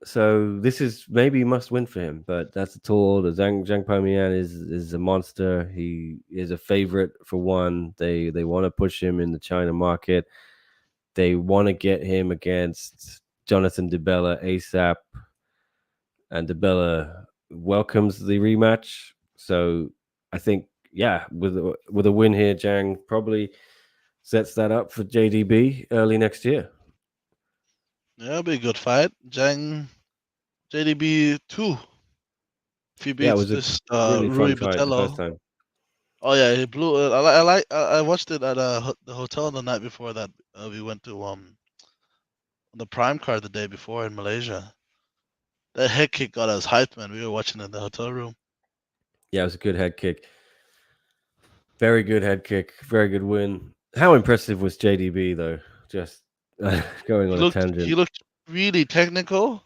so this is maybe a must win for him. But that's a tall order. Zhang Pamian is a monster. He is a favorite for one. They want to push him in the China market. They want to get him against Jonathan DeBella ASAP, and DeBella welcomes the rematch. So I think, yeah, with a win here, Jang probably sets that up for JDB early next year. Yeah, it'll be a good fight. Jang JDB 2. If he Yeah, it beats was a this really fun Rui fight the first Botello. time. Oh yeah, he blew it. I watched it at the hotel the night before that we went to the prime card the day before in Malaysia. That head kick got us hyped, man. We were watching in the hotel room. Yeah, it was a good head kick. Very good head kick. Very good win. How impressive was JDB though? Just going He on a looked he tangent. looked really technical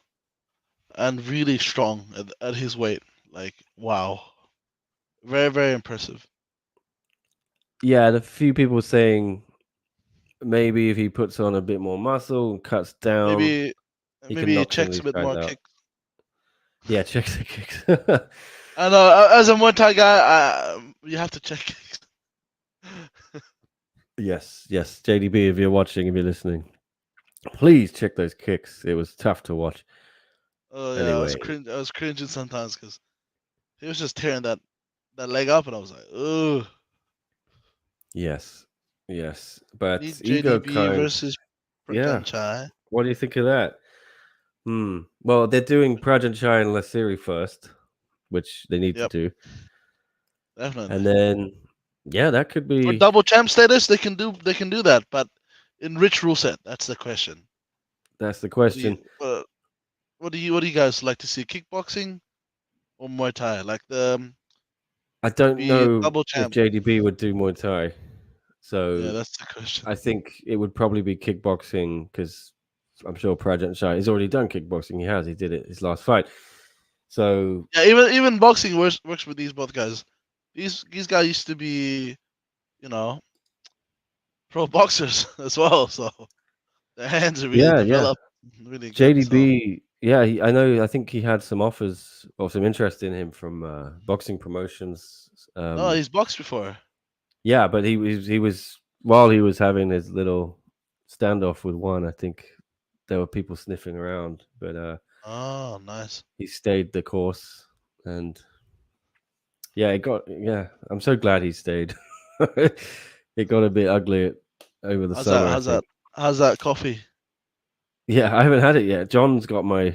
and really strong at his weight. Like wow, very very impressive. Yeah, and a few people saying maybe if he puts on a bit more muscle and cuts down, Maybe he can maybe he knock some of checks a these bit guys more out. kick. Yeah, checks the kicks. I know as a Muay Thai guy, you have to check kicks. Yes, yes. JDB, if you're watching, if you're listening, please check those kicks. It was tough to watch. Oh yeah, Anyway, I was cringing sometimes because he was just tearing that leg up, and I was like, oh, yes, yes. But need ego JDB kind, versus yeah. Prajanchai. What do you think of that? Well, they're doing Prajanchai and Lasiri first, which they need to Yep, do. definitely. And then, yeah, that could For be, double champ status, they can do that, but in rich rule set, that's the question. that's the What do you question. what do you guys like to see? Kickboxing or Muay Thai? Like I to don't be know double if champ. JDB would do Muay Thai. Yeah, So that's the question. I think it would probably be kickboxing because I'm sure Prajanchai has already done kickboxing. He has. He did it his last fight. So Yeah, even boxing works with these both guys. These guys used to be, you know, pro boxers as well, so their hands are really yeah, yeah. developed, really good. So JDB, yeah, I know. I think he had some offers or some interest in him from boxing promotions. no, he's boxed before. Yeah, but he was while he was having his little standoff with one. I think there were people sniffing around, but Oh, nice. he stayed the course, and yeah, it got yeah. I'm so glad he stayed. It got a bit ugly over the How's that? summer, I think. How's that coffee? Yeah, I haven't had it yet. John's got my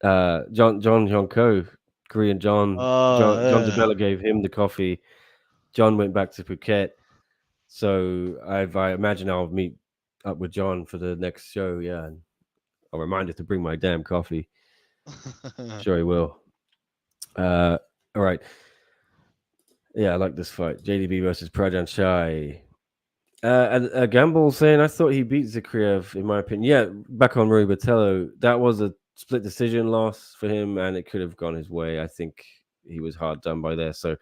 John Hyunko, Korean Oh John yeah. DeBella gave him the coffee. John went back to Phuket, so I imagine I'll meet up with John for the next show. Yeah, and I'll remind him to bring my damn coffee. Sure, he will. Uh, all right. Yeah, I like this fight. JDB versus Prajan Shai. And Gamble saying I thought he beat Zakriev in my opinion. Yeah, back on Rui Botello, that was a split decision loss for him, and it could have gone his way. I think he was hard done by there. So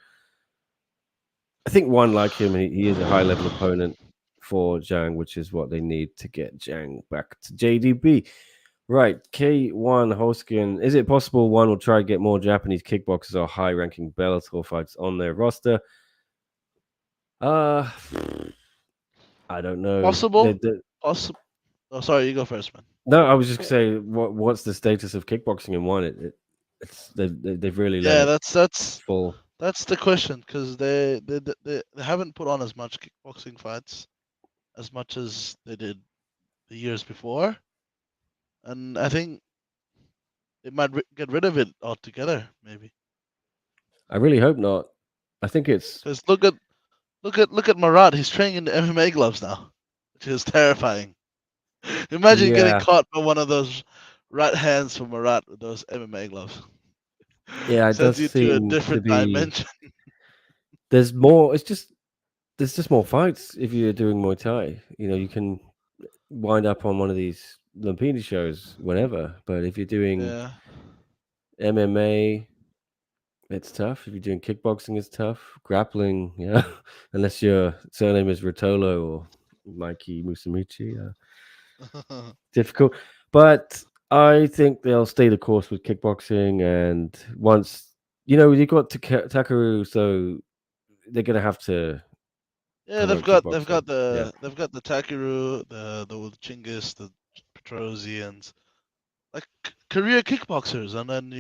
I think one like him, he is a high level opponent for Jang, which is what they need to get Jang back to JDB. Right, K1 Hoskin. Is it possible one will try to get more Japanese kickboxers or high ranking Bellator fights on their roster? Uh I don't know. Possible? Possible. Oh, sorry, you go first, man. No, I was just saying, what's the status of kickboxing in one? It's they've really let Yeah, it that's fall. that's the question because they haven't put on as much kickboxing fights as much as they did the years before, and I think they might get rid of it altogether, maybe. I really hope not. I think it's Because look at Marat. He's training in the MMA gloves now, which is terrifying. Imagine getting yeah, caught by one of those right hands from Marat with those MMA gloves. yeah. It Sends does you to a seem to different be. dimension. There's more. There's just more fights if you're doing Muay Thai. You know, you can wind up on one of these Lumpini shows whenever. But if you're doing Yeah. MMA, it's tough. If you're doing kickboxing, it's tough. Grappling, yeah, unless your surname is Rotolo or Mikey Musamichi. Difficult. But I think they'll stay the course with kickboxing. And once, you got Takaru, so they're going to have to Yeah, promote kickboxing. Yeah. they've got the Takiru, the Chinggis, the Petrosians, like career kickboxers, and then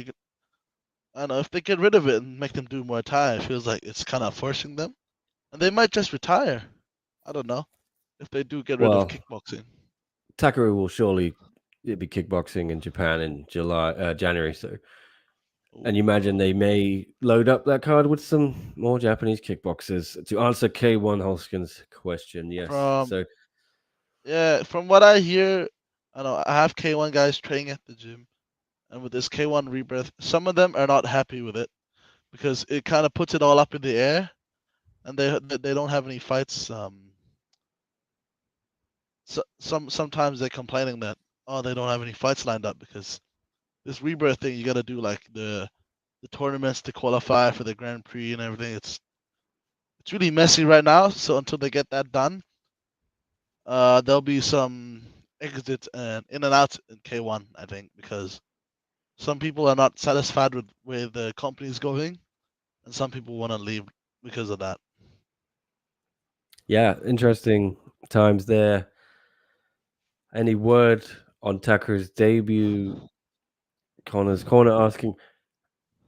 I don't know if they get rid of it and make them do Muay Thai, it feels like it's kind of forcing them, and they might just retire. I don't know if they do get rid of Well, kickboxing. Takaru will surely be kickboxing in Japan in January. So, and you imagine Ooh. they may load up that card with some more Japanese kickboxers to answer K1 Holskin's question. Yes. From So, yeah, from what I hear, I know I have K1 guys training at the gym, and with this K1 rebirth, some of them are not happy with it because it kind of puts it all up in the air, and they don't have any fights. Sometimes they're complaining that they don't have any fights lined up because this rebirth thing you got to do like the tournaments to qualify for the Grand Prix and everything. It's really messy right now. So until they get that done, there'll be some exits and in and out in K1, I think, because some people are not satisfied with where the company's going, and some people want to leave because of that. Yeah, interesting times there. Any word on Tucker's debut? Connor's Corner asking.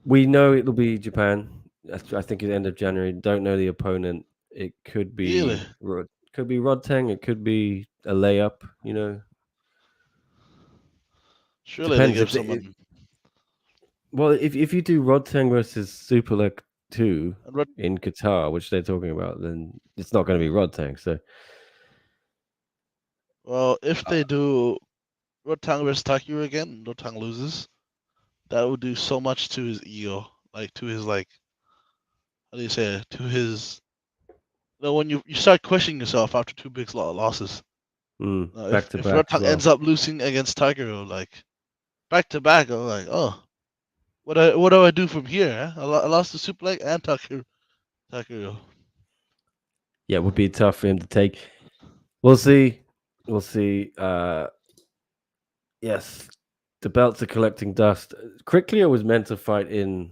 We know it'll be Japan. I think at the end of January. Don't know the opponent. It could Really? be Rodtang. It could be a layup. Surely they Depends give if they. someone. Well, if you do Rodtang versus Super Leg 2 And Rod, in Qatar, which they're talking about, then it's not going to be Rodtang. So well, if they do Rotang versus Takiro again, and Rotang loses, that would do so much to his ego, like to his like, how do you say it? To his. When you start questioning yourself after two big losses. back If to if back as Rotang well. ends up losing against Takiro, like back to back, I'm like, oh, what do I do from here? Huh? I lost the Super Leg and Takiro. Yeah, it would be tough for him to take. We'll see. We'll see. Yes, the belts are collecting dust. Kriklia was meant to fight in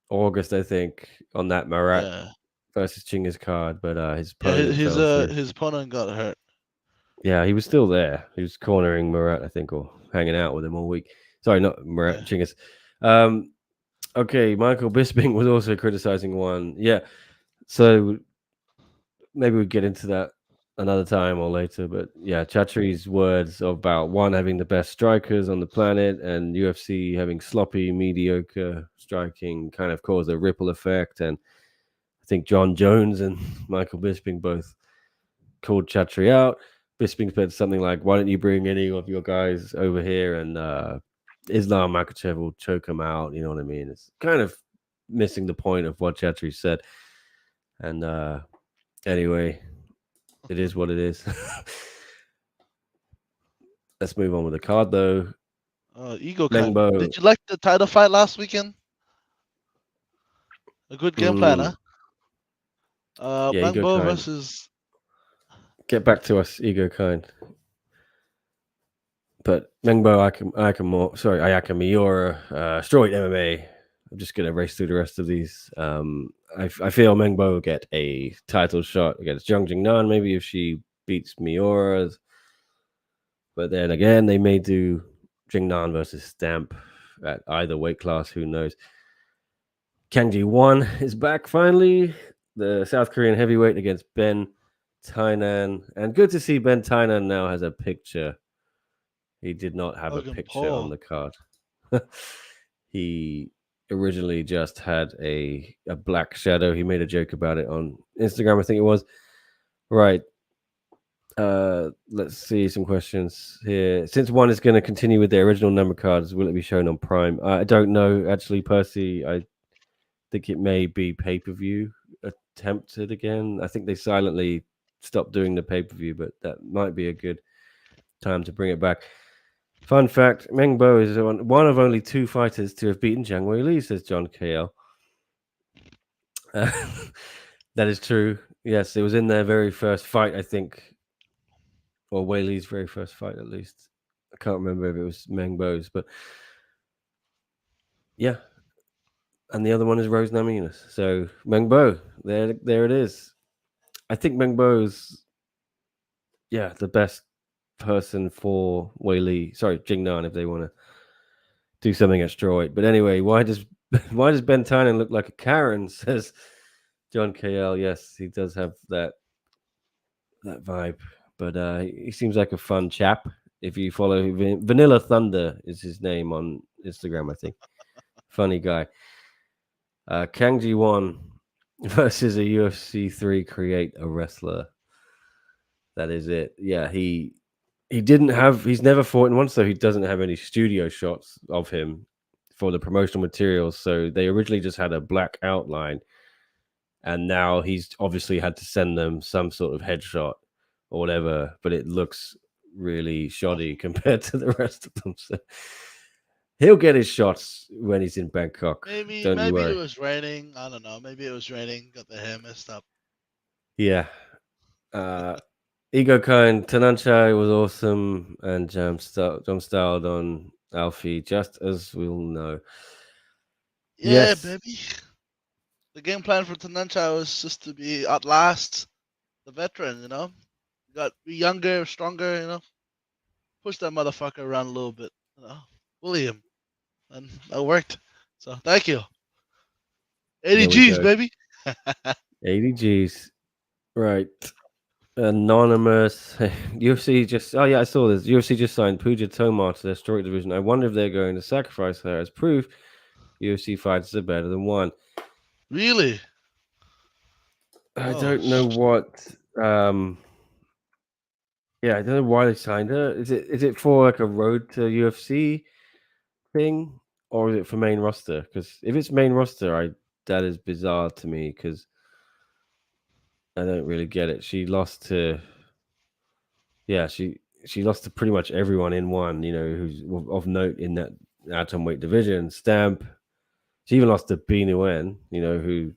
August, I think, on that Marat Yeah, versus Chingiz card, but his yeah. opponent fell through. His opponent got hurt. Yeah, he was still there. He was cornering Marat, I think, or hanging out with him all week. Sorry, not Marat, Yeah. Chingiz. Okay, Michael Bisping was also criticizing one. Yeah, so maybe we get into that another time or later. But yeah, Chatri's words about one having the best strikers on the planet and UFC having sloppy, mediocre striking kind of caused a ripple effect. And I think John Jones and Michael Bisping both called Chatri out. Bisping said something like, "Why don't you bring any of your guys over here and Islam Makhachev will choke him out?" You know what I mean? It's kind of missing the point of what Chatri said. And anyway, it is what it is. Let's move on with the card, though. Ego kind. Mengbo. Did you like the title fight last weekend? A good game plan, Mm, huh? yeah, Ego Mangbo Kind. versus. Get back to us, Ego Kind. But Mengbo Ayaka Miura, Strawweight MMA. I'm just going to race through the rest of these. I feel Mengbo will get a title shot against Jung Jingnan, maybe if she beats Miura. But then again, they may do Jingnan versus Stamp at either weight class. Who knows? Kang Ji-won is back finally. The South Korean heavyweight against Ben Tainan. And good to see Ben Tainan now has a picture. He did not have a Logan picture on Paul. the card. He originally just had a black shadow. He made a joke about it on Instagram, I think it was. Right. Let's see some questions here. Since one is going to continue with their original number cards, will it be shown on Prime? I don't know, actually, Percy. I think it may be pay-per-view attempted again. I think they silently stopped doing the pay-per-view, but that might be a good time to bring it back. Fun fact, Meng Bo is one of only two fighters to have beaten Zhang Wei Li, says John KL. That is true. Yes, it was in their very first fight, I think, or Wei Li's very first fight, at least. I can't remember if it was Meng Bo's, but yeah. And the other one is Rose Namajunas. So Meng Bo, there it is. I think Meng Bo's the best person for Wei Li. Sorry, Jingnan, if they want to do something at strawweight. But anyway, why does Ben Tynan look like a Karen? Says John KL. Yes, he does have that vibe. But he seems like a fun chap. If you follow Vanilla Thunder is his name on Instagram, I think. Funny guy. Kang Ji-won versus a UFC 3 create a wrestler. That is it. Yeah, he's never fought in one, so he doesn't have any studio shots of him. for the promotional materials. So they originally just had a black outline, and now he's obviously had to send them some sort of headshot or whatever, but it looks really shoddy compared to the rest of them. So he'll get his shots when he's in Bangkok. Don't you Maybe it worry. was raining. I don't know. Maybe it was raining. Got the hair messed up. Yeah. Uh, Ego Kine Tawanchai was awesome, and Jump styled on Alfie, just as we'll know. Yeah, Yes. baby. The game plan for Tawanchai was just to be outlast the veteran. You got be younger, stronger. Push that motherfucker around a little bit. Bully him, and that worked. So thank you. 80 There we G's, go. baby. 80 G's. Right. Anonymous. UFC just. Oh, yeah, I saw this. UFC just signed Pooja Tomar to their strawweight division. I wonder if they're going to sacrifice her as proof UFC fighters are better than one. Really? I Oh, don't know what. Yeah, I don't know why they signed her. Is it for like a road to UFC thing, or is it for main roster? Because if it's main roster, that is bizarre to me because I don't really get it. She lost to yeah, she lost to pretty much everyone in one. Who's of note in that atomweight division. Stamp. She even lost to B Nguyen, who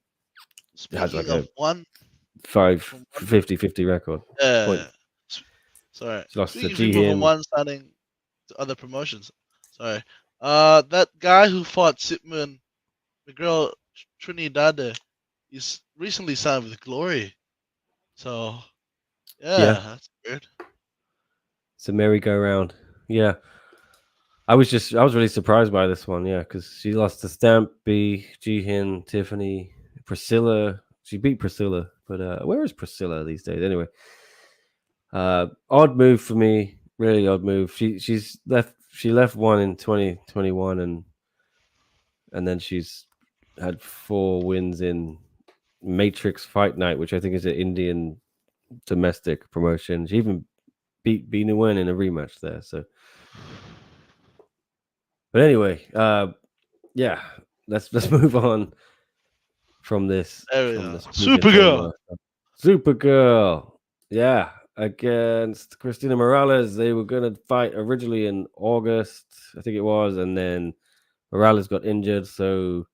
has like speaking a of one five from one. 50-50 record. Point. S- Sorry. She lost to Speaking of Ji people from Hin. one signing to other promotions. Sorry. That guy who fought Sipman, the girl Trinidad, he's recently signed with Glory. So Yeah, yeah, that's weird. it's a merry-go-round. Yeah. I was really surprised by this one, yeah, because she lost to Stamp, B, Jihin, Tiffany, Priscilla. She beat Priscilla, but where is Priscilla these days? Anyway, odd move for me, really odd move. She's left. She left one in 2021, and then she's had 4 wins in Matrix Fight Night, which I think is an Indian domestic promotion. She even beat B Nguyen in a rematch there. So, but anyway, yeah, let's move on from this There we from go. this Puja Supergirl. Toma. Supergirl, yeah, against Christina Morales. They were gonna fight originally in August, I think it was, and then Morales got injured, so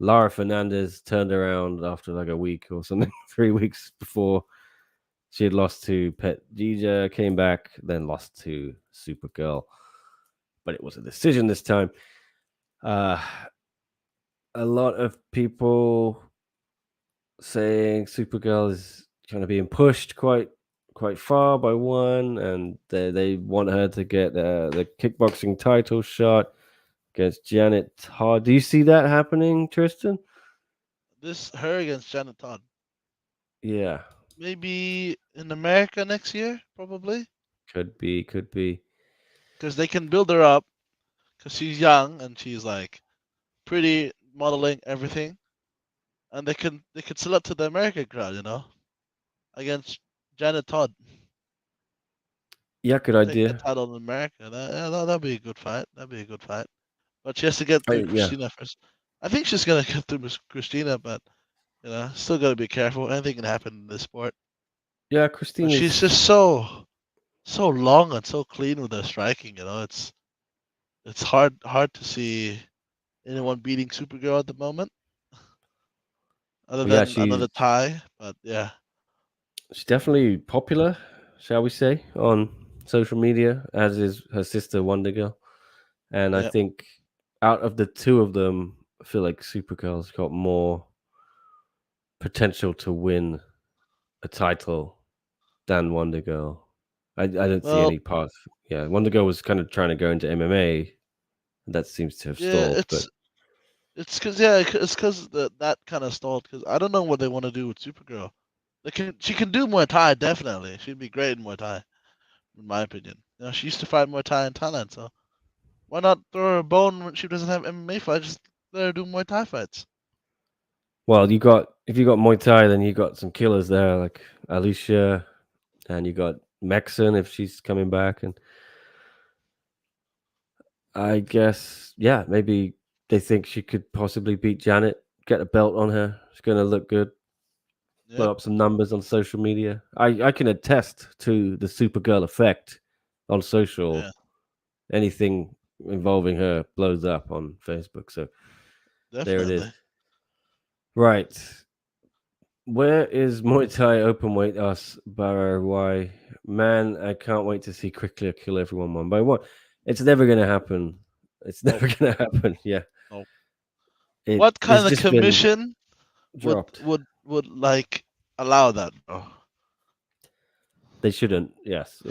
Lara Fernandez turned around after like a week or something, 3 weeks before she had lost to Pet Gija, came back, then lost to Supergirl, but it was a decision this time. Uh, a lot of people saying Supergirl is kind of being pushed quite far by one, and they want her to get the kickboxing title shot against Janet Todd. Do you see that happening, Tristan? This her against Janet Todd. Yeah, Maybe in America next year, probably, could be. because they can build her up. Because she's young and she's like pretty, modeling everything, and they could sell it to the American crowd, against Janet Todd. Yeah, good Take that idea. title in America. That'd be a good fight. That'd be a good fight. But she has to get through Yeah, Christina first. I think she's gonna get through Christina, but still gotta be careful. Anything can happen in this sport. yeah. But she's Christina's just so long and so clean with her striking. It's hard to see anyone beating Supergirl at the moment, other yeah, than another tie. But yeah, she's definitely popular, shall we say, on social media, as is her sister Wonder Girl. And I yeah. think out of the two of them, I feel like Supergirl's got more potential to win a title than Wonder Girl. I don't see Well, any path. Yeah, Wonder Girl was kind of trying to go into MMA. That seems to have yeah. stalled, but It's because that kind of stalled. Because I don't know what they want to do with Supergirl. She can do Muay Thai definitely. She'd be great in Muay Thai, in my opinion. She used to fight Muay Thai in Thailand, so why not throw her a bone when she doesn't have MMA fights? Just let her do Muay Thai fights. well, if you got Muay Thai, then you got some killers there like Alicia, and you got Maxon if she's coming back, and I guess yeah, maybe they think she could possibly beat Janet, get a belt on her. It's going to look good. Blow Yep. up some numbers on social media. I can attest to the Supergirl effect on social. Yeah. Anything involving her blows up on Facebook. So there it is. Definitely. Right. Where is Muay Thai open weight us Barrow? Why? Man, I can't wait to see quickly kill everyone one by one. It's never going to happen. It's Nope. never going to happen. Yeah. Nope. It What It's kind of just been commission would dropped. would like allow that, bro? They shouldn't. Yes.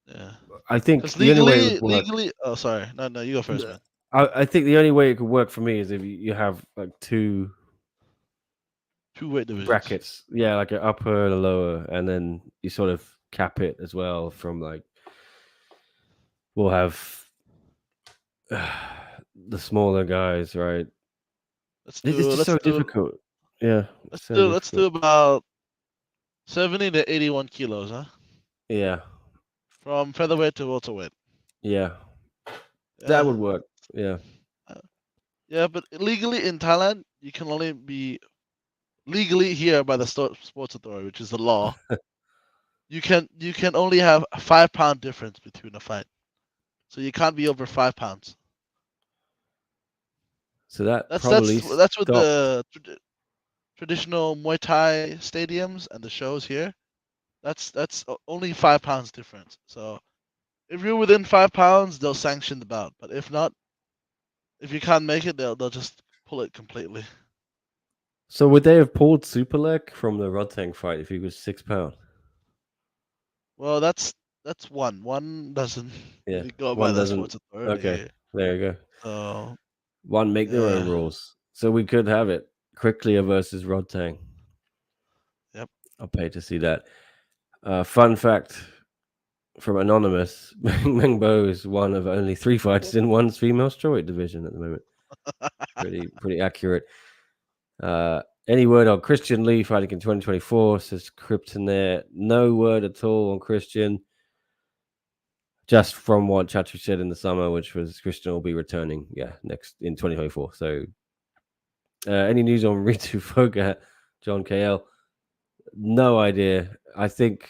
Yeah. I think Because the only way it would work. legally. Oh, sorry. No, you go first, man. I think the only way it could work for me is if you have like two Two weight divisions. brackets. Yeah, like an upper and a lower, and then you sort of cap it as well from like we'll have the smaller guys, right? Let's It's do. just Let's so do. difficult. Yeah, Let's so do. Let's do difficult. about 70 to 81 kilos, huh? Yeah, From featherweight to welterweight. yeah, that Yeah. would work. Yeah. Uh, Yeah, but legally in Thailand, you can only be legally here by the sports authority, which is the law. You can only have a 5 pound difference between a fight, so you can't be over 5 pounds. So that That's probably that's that's what stopped. the traditional Muay Thai stadiums and the shows here. That's only 5 pounds difference. So if you're within 5 pounds, they'll sanction the bout. But if not, if you can't make it, they'll just pull it completely. So would they have pulled Superleg from the Rodtang fight if he was 6 pound? Well, that's one. One doesn't Yeah, really go by one the doesn't. sports authority Okay, here. there you go. So One make their own yeah, rules. So we could have it. Quicklier versus Rodtang. yep. I'll pay to see that. Fun fact from Anonymous: Meng Bo is one of only 3 fights in one's female strawweight division at the moment. Pretty accurate. Any word on Christian Lee fighting in 2024? Says Kryptonaire. No word at all on Christian. Just from what Chachi said in the summer, which was Christian will be returning, next in 2024. So, any news on Ritu Foga, John KL? No idea. I think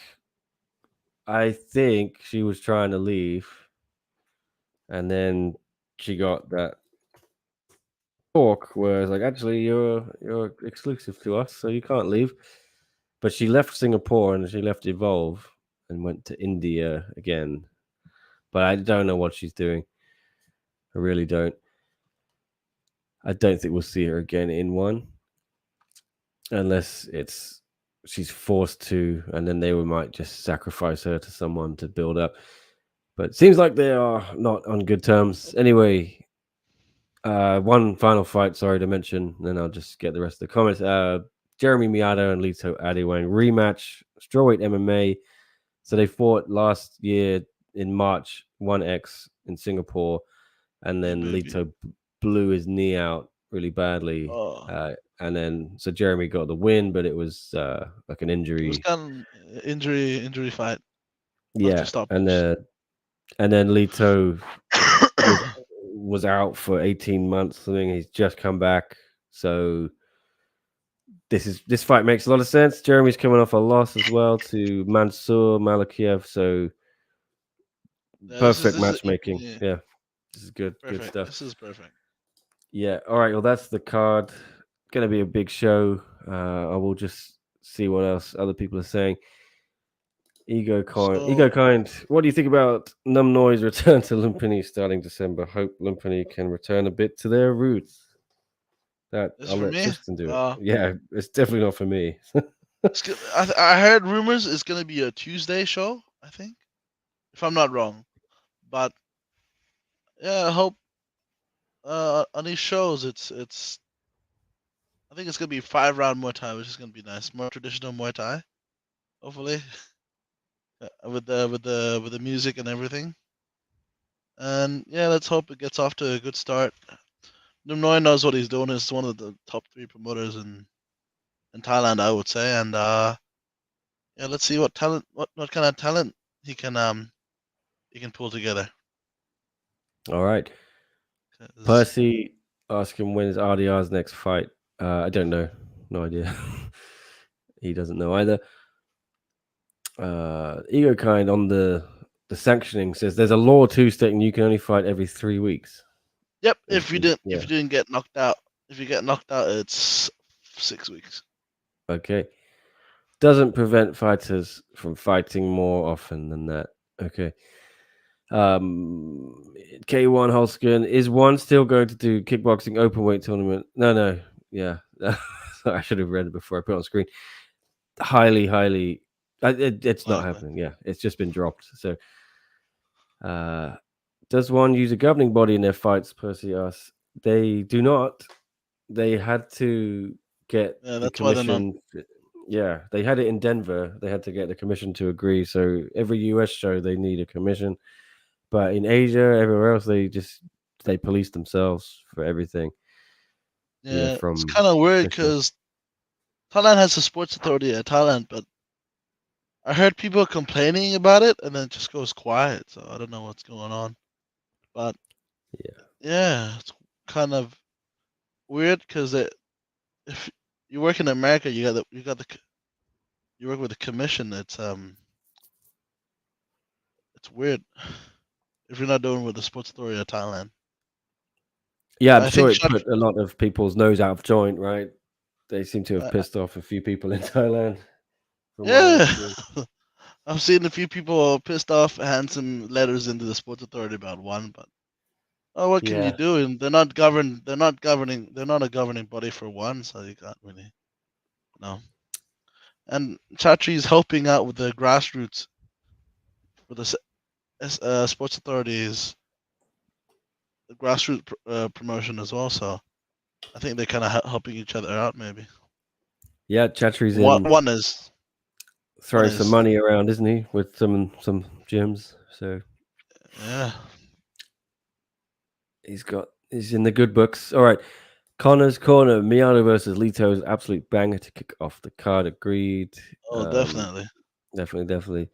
she was trying to leave, and then she got that talk where it's like, actually, you're exclusive to us, so you can't leave. But she left Singapore and she left Evolve and went to India again. But I don't know what she's doing. I really don't. I don't think we'll see her again in one, unless she's forced to, and then they might just sacrifice her to someone to build up. But it seems like they are not on good terms. Anyway, one final fight, sorry to mention, then I'll just get the rest of the comments. Jeremy Miata and Lito Adiwang rematch, strawweight MMA. So they fought last year in March, 1X in Singapore, and Yeah, then baby. Lito blew his knee out really badly. Oh, And then so Jeremy got the win, but it was like an it was injury. kind of injury fight after Yeah, stoppage. and then Lito was out for 18 months. I think he's just come back. So this fight makes a lot of sense. Jeremy's coming off a loss as well to Mansour Malakiev. So Yeah, perfect this is matchmaking. yeah, Yeah, this is good perfect. stuff. This is perfect. Yeah. All right. Well, that's the card. Going to be a big show. I will just see what else other people are saying. Ego So Kind. What do you think about Num Noise return to Lumpini starting December? Hope Lumpini can return a bit to their roots. That this I'll for let me. Tristan do it. Yeah, it's definitely not for me. I heard rumors it's gonna be a Tuesday show. I think, if I'm not wrong. But yeah, I hope on these shows it's. I think it's gonna be 5 round Muay Thai, which is gonna be nice. More traditional Muay Thai, hopefully, with the music and everything. And yeah, let's hope it gets off to a good start. Noy knows what he's doing. He's one of the top 3 promoters in Thailand, I would say. And yeah, let's see what kind of talent he can pull together. All right. 'Cause- Percy asking when is RDR's next fight. I don't know. No idea. He doesn't know either. Ego kind on the sanctioning says there's a law too stating you can only fight every 3 weeks. Yep. Yeah. If you didn't get knocked out, if you get knocked out, it's 6 weeks. Okay. Doesn't prevent fighters from fighting more often than that. Okay. K1 Holskin, is one still going to do kickboxing open weight tournament? No. Yeah. I should have read it before I put it on screen. Highly. It's not Likely. happening. Yeah. It's just been dropped. So, does one use a governing body in their fights? Percy asks. They do not. They had to get Yeah, the that's why they're not. commission. Yeah, they had it in Denver. They had to get the commission to agree. So every US show, they need a commission. But in Asia, everywhere else, they police themselves for everything. Yeah, it's From kind of weird commission. because Thailand has a sports authority at Thailand, but I heard people complaining about it, and then it just goes quiet. So I don't know what's going on. But Yeah, yeah, it's kind of weird because if you work in America, you work with the commission. It's weird if you're not doing with the sports authority of Thailand. yeah. But I'm I sure think it put a lot of people's nose out of joint. Right? They seem to have uh, pissed off a few people in Thailand, from what yeah, I've seen. I've seen a few people pissed off and some letters into the sports authority about one, but oh, what can you Yeah, do? And they're not governed. They're not governing. They're not a governing body for one, so you can't really no. And Chatri is helping out with the grassroots for the sports authorities, the grassroots promotion as well. So I think they're kind of helping each other out, maybe. yeah. Chatri's One in one is one throwing some is money around, isn't he, with some gyms? So yeah. he's in the good books. All right. Connor's Corner, Miyano versus Lito's absolute banger to kick off the card. Agreed. Oh, definitely. Definitely.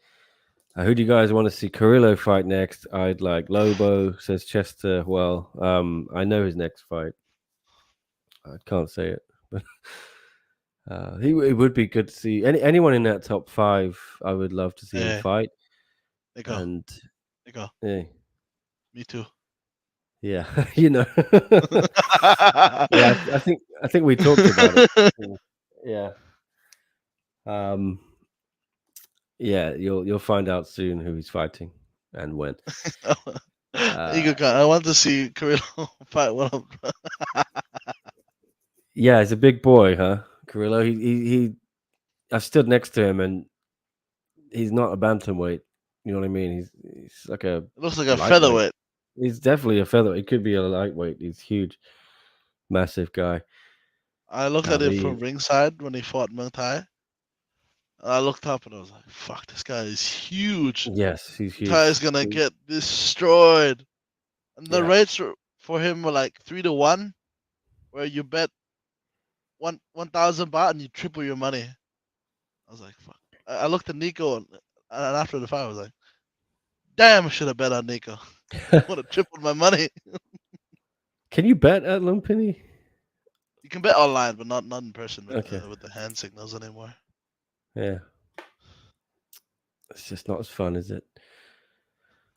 Who do you guys want to see Carrillo fight next? I'd like Lobo, says Chester. Well, I know his next fight. I can't say it, but it would be good to see anyone in that top five. I would love to see him Hey, fight. they go. And They go. yeah, Me too. yeah, you know, yeah. I think we talked about it. Yeah. Um. Yeah, you'll find out soon who he's fighting and when. Ego guy. I want to see Carrillo fight one of. Yeah, he's a big boy, huh? Carrillo. He I stood next to him and he's not a bantamweight. You know what I mean? He's like a It looks like a lightweight. featherweight. He's definitely a feather. He could be a lightweight. He's huge, massive guy. I looked at But him from ringside when he fought Muay Thai. I looked up and I was like, "Fuck, this guy is huge. yes, he's Thai huge. is gonna get destroyed." And the Yeah, rates for him were like 3-1, where you bet 1,000 baht and you triple your money. I was like, "Fuck." I looked at Nico and after the fight, I was like, "Damn, I should have bet on Nico. Would have tripled my money." Can you bet at Lumpini? You can bet online, but not in person Okay. with the hand signals anymore. Yeah, it's just not as fun, is it?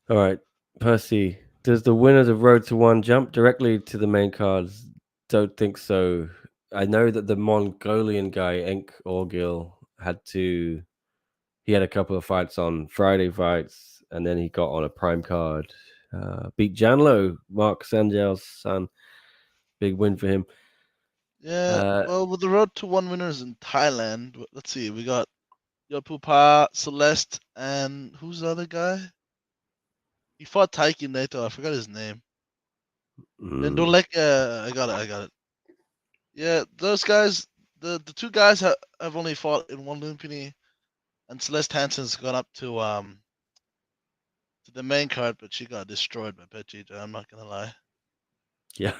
All right, Percy. Does the winners of Road to One jump directly to the main cards? Don't think so. I know that the Mongolian guy, Enk Orgil, he had a couple of fights on Friday fights, and then he got on a prime card. Beat Janlo, Mark Sanjal's son. Big win for him. Yeah, Uh, well, with the Road to One winners in Thailand, let's see, we got Yopupa, Celeste, and who's the other guy? He fought Taiki Nato. I forgot his name. And mm, Dolek, I got it. Yeah, those guys, the two guys have only fought in one Lumpini, and Celeste Hansen's gone up to the main card, but she got destroyed by Petchita. I'm not gonna lie. yeah,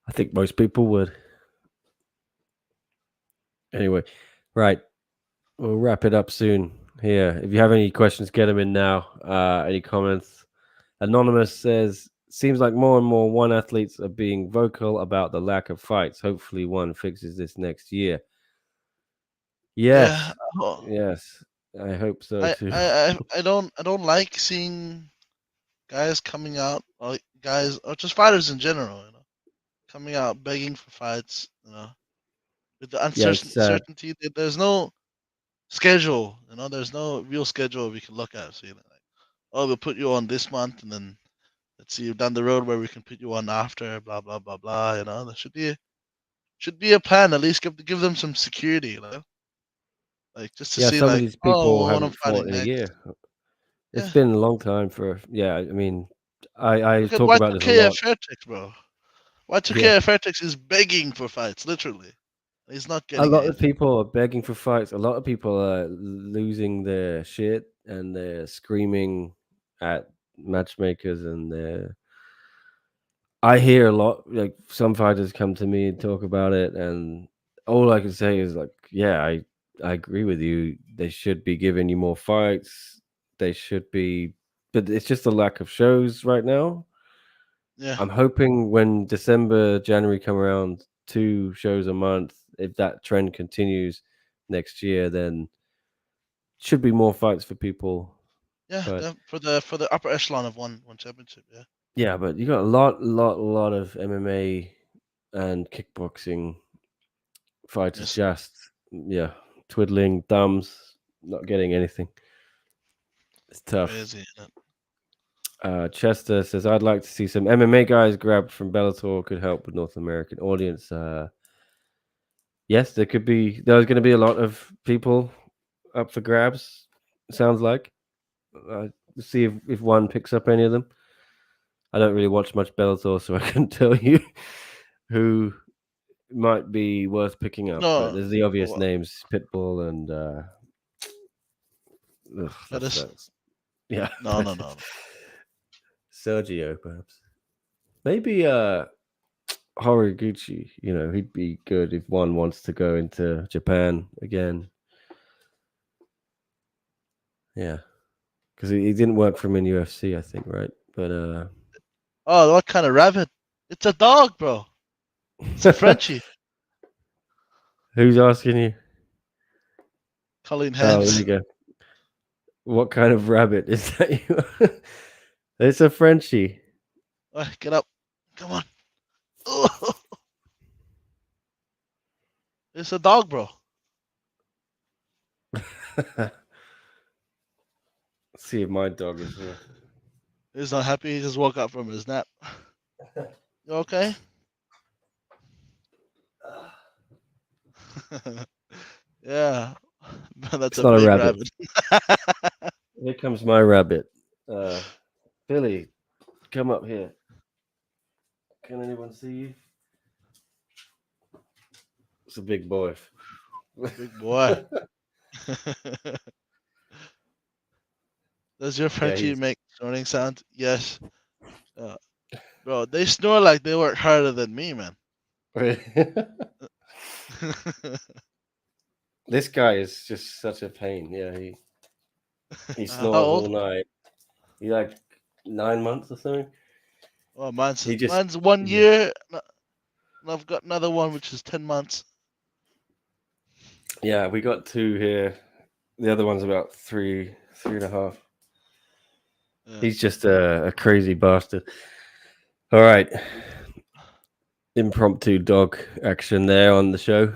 I think most people would. Anyway, right. We'll wrap it up soon here. If you have any questions, get them in now. Any comments? Anonymous says seems like more and more one athletes are being vocal about the lack of fights. Hopefully, one fixes this next year. Yeah. Yes, Oh, yes, I hope so too. I don't like seeing guys coming out, or guys, or just fighters in general, coming out begging for fights, with the Yeah, it's sad. uncertainty. There's no schedule, there's no real schedule we can look at. So like, oh, we'll put you on this month, and then let's see down the road where we can put you on after, blah blah blah blah. There should be a plan. At least give them some security, like just to Yeah, see some of like, these people oh, when I'm haven't fought fighting in a next. year. It's Yeah, been a long time for. Yeah, I mean, I look at talk about this a Y2K lot. Fairtex, bro. Y2K Yeah, Fairtex is begging for fights, literally. He's not a getting lot of anything. people are begging for fights. A lot of people are losing their shit and they're screaming at matchmakers and they're. I hear a lot. Like some fighters come to me and talk about it, and all I can say is like, yeah, I agree with you. They should be giving you more fights. They should be, but it's just a lack of shows right now. Yeah, I'm hoping when December, January come around, 2 shows a month. If that trend continues next year, then should be more fights for people. yeah. But For the upper echelon of one championship. Yeah, yeah, but you got a lot of MMA and kickboxing fighters yes, just yeah twiddling thumbs, not getting anything. It's tough. crazy. Isn't it? Chester says, I'd like to see some MMA guys grabbed from Bellator could help with North American audience. Yes, there could be. There's going to be a lot of people up for grabs. Sounds like. See if one picks up any of them. I don't really watch much Bellator, so I couldn't tell you who might be worth picking up. But No, there's the obvious well, names: Pitbull and that is that's yeah, no, no, no. Sergio perhaps. Maybe Horiguchi. He'd be good if one wants to go into Japan again. Yeah. Because he didn't work for him in UFC, I think, right? But Oh, what kind of rabbit? It's a dog, bro. It's a Frenchie. who's asking you? Colleen Oh, there you Hands. go. What kind of rabbit is that? You? It's a Frenchie. Get up. Come on. Oh, it's a dog, bro. See if my dog is here. He's not happy. He just woke up from his nap. You okay? Yeah. That's It's a not a big rabbit. rabbit. Here comes my rabbit. Billy, come up here. Can anyone see you? It's a big boy. Big boy. Does your Yeah, Frenchie he's. make snoring sound? Yes. Uh, Bro, they snore like they work harder than me, man. This guy is just such a pain. Yeah, he How snores all old? night. He like 9 months or something. Well, He just mine's one yeah. year. And I've got another one which is 10 months. Yeah, we got two here. The other one's about three and a half. Yeah. He's just a crazy bastard. All right, impromptu dog action there on the show.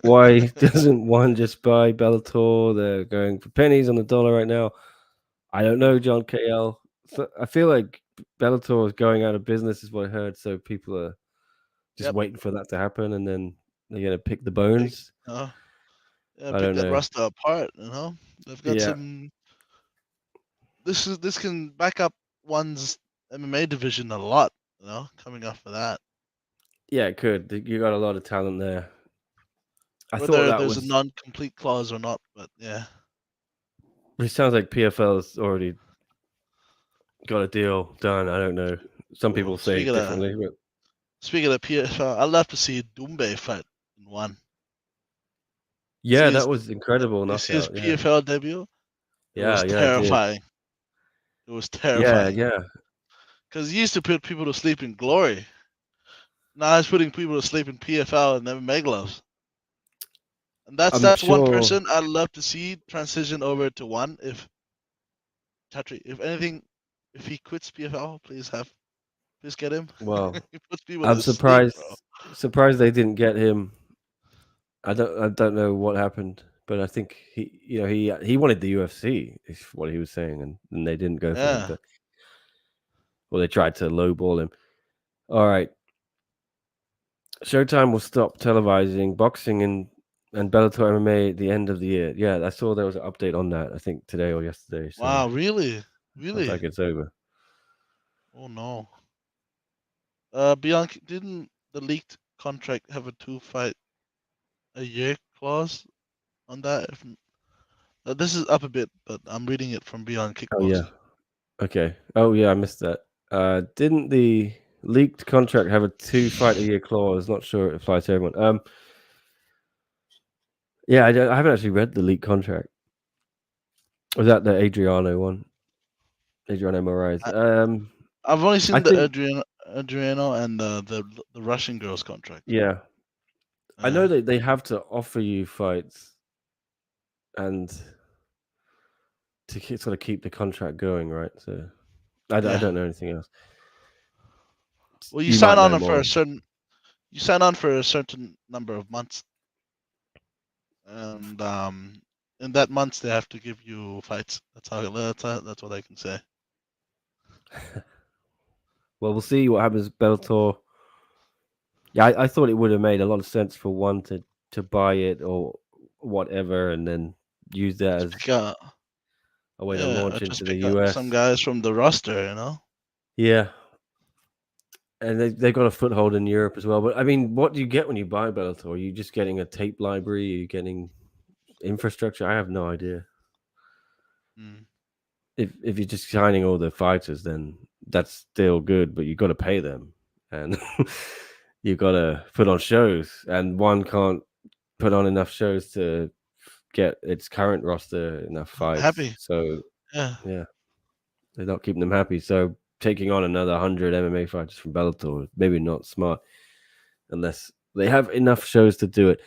Why doesn't one just buy Bellator? They're going for pennies on the dollar right now. I don't know, John KL. So I feel like Bellator is going out of business, is what I heard. So people are just Yep. waiting for that to happen, and then they're gonna pick the Big. bones. Yeah, I pick don't that know. roster apart. They've got Yeah, some. This can back up one's MMA division a lot. Coming off of that, yeah, it could. You got a lot of talent there. I thought whether that there's a was. non-complete clause or not, but yeah. It sounds like PFL's already got a deal done. I don't know. Some Oh, people say it differently, but speaking of PFL, I'd love to see Doumbé fight in one. yeah, See that his was incredible you see his knockout. Yeah, PFL debut. It yeah, was yeah, I did. terrifying. It was Yeah, terrifying. yeah. Because he used to put people to sleep in Glory. Now he's putting people to sleep in PFL and MMA gloves. And I'm that's one sure. person I'd love to see transition over to one. If Chatri, if anything, if he quits PFL, please get him. Well, He puts people I'm to sleep, bro. surprised they didn't get him. I don't know what happened, but I think he wanted the UFC is what he was saying, and they didn't go for him. Yeah. But well, they tried to lowball him. All right, Showtime will stop televising boxing and Bellator MMA at the end of the year. Yeah, I saw there was an update on that. I think today or yesterday. So Wow, really? sounds Really? like it's over. Oh no. Bianchi, didn't the leaked contract have a 2 fight a year clause on that? This is up a bit, but I'm reading it from Beyond Oh yeah. Kickboxing. Okay. Oh yeah, I missed that. Didn't the leaked contract have a 2 fight a year clause? Not sure it applies to everyone. Yeah, I haven't actually read the leaked contract. Was that the Adriano one? Adriano Moraes. I, I've only I seen the think Adriano and the Russian girls contract. yeah. I Uh, know that they have to offer you fights and to sort of keep the contract going, right? So I yeah. don't know anything else. Well, You might know more. you sign on for a certain number of months, and in that months they have to give you fights. That's what I can say. Well, we'll see what happens with Bellator. Yeah, I thought it would have made a lot of sense for one to buy it or whatever, and then use that Just as pick up, a way to yeah, or launch just into the pick up some US. guys from the roster. Yeah, and they've got a foothold in Europe as well. But I mean, what do you get when you buy Bellator? Are you just getting a tape library? Are you getting infrastructure? I have no idea. Mm. If you're just signing all the fighters, then that's still good, but you got to pay them, and you got to put on shows, and one can't put on enough shows to get its current roster enough fights. Happy, So yeah. yeah, they're not keeping them happy. So taking on another 100 MMA fighters from Bellator is maybe not smart unless they have enough shows to do it.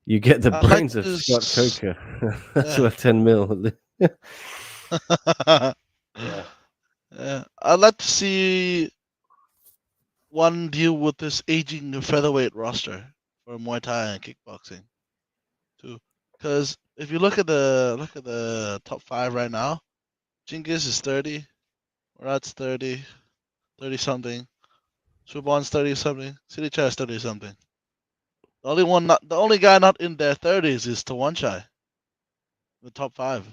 You get the I like brains of Scott this. Coker. That's Yeah. worth 10 mil. Yeah. Yeah. I'd like to see one deal with this aging featherweight roster for Muay Thai and kickboxing too. Because if you look at the top five right now, Genghis is 30, Murat's 30, 30 something, Superbon's 30 something, City is 30 something. The only guy not in their 30s is Tawanchai, the top five.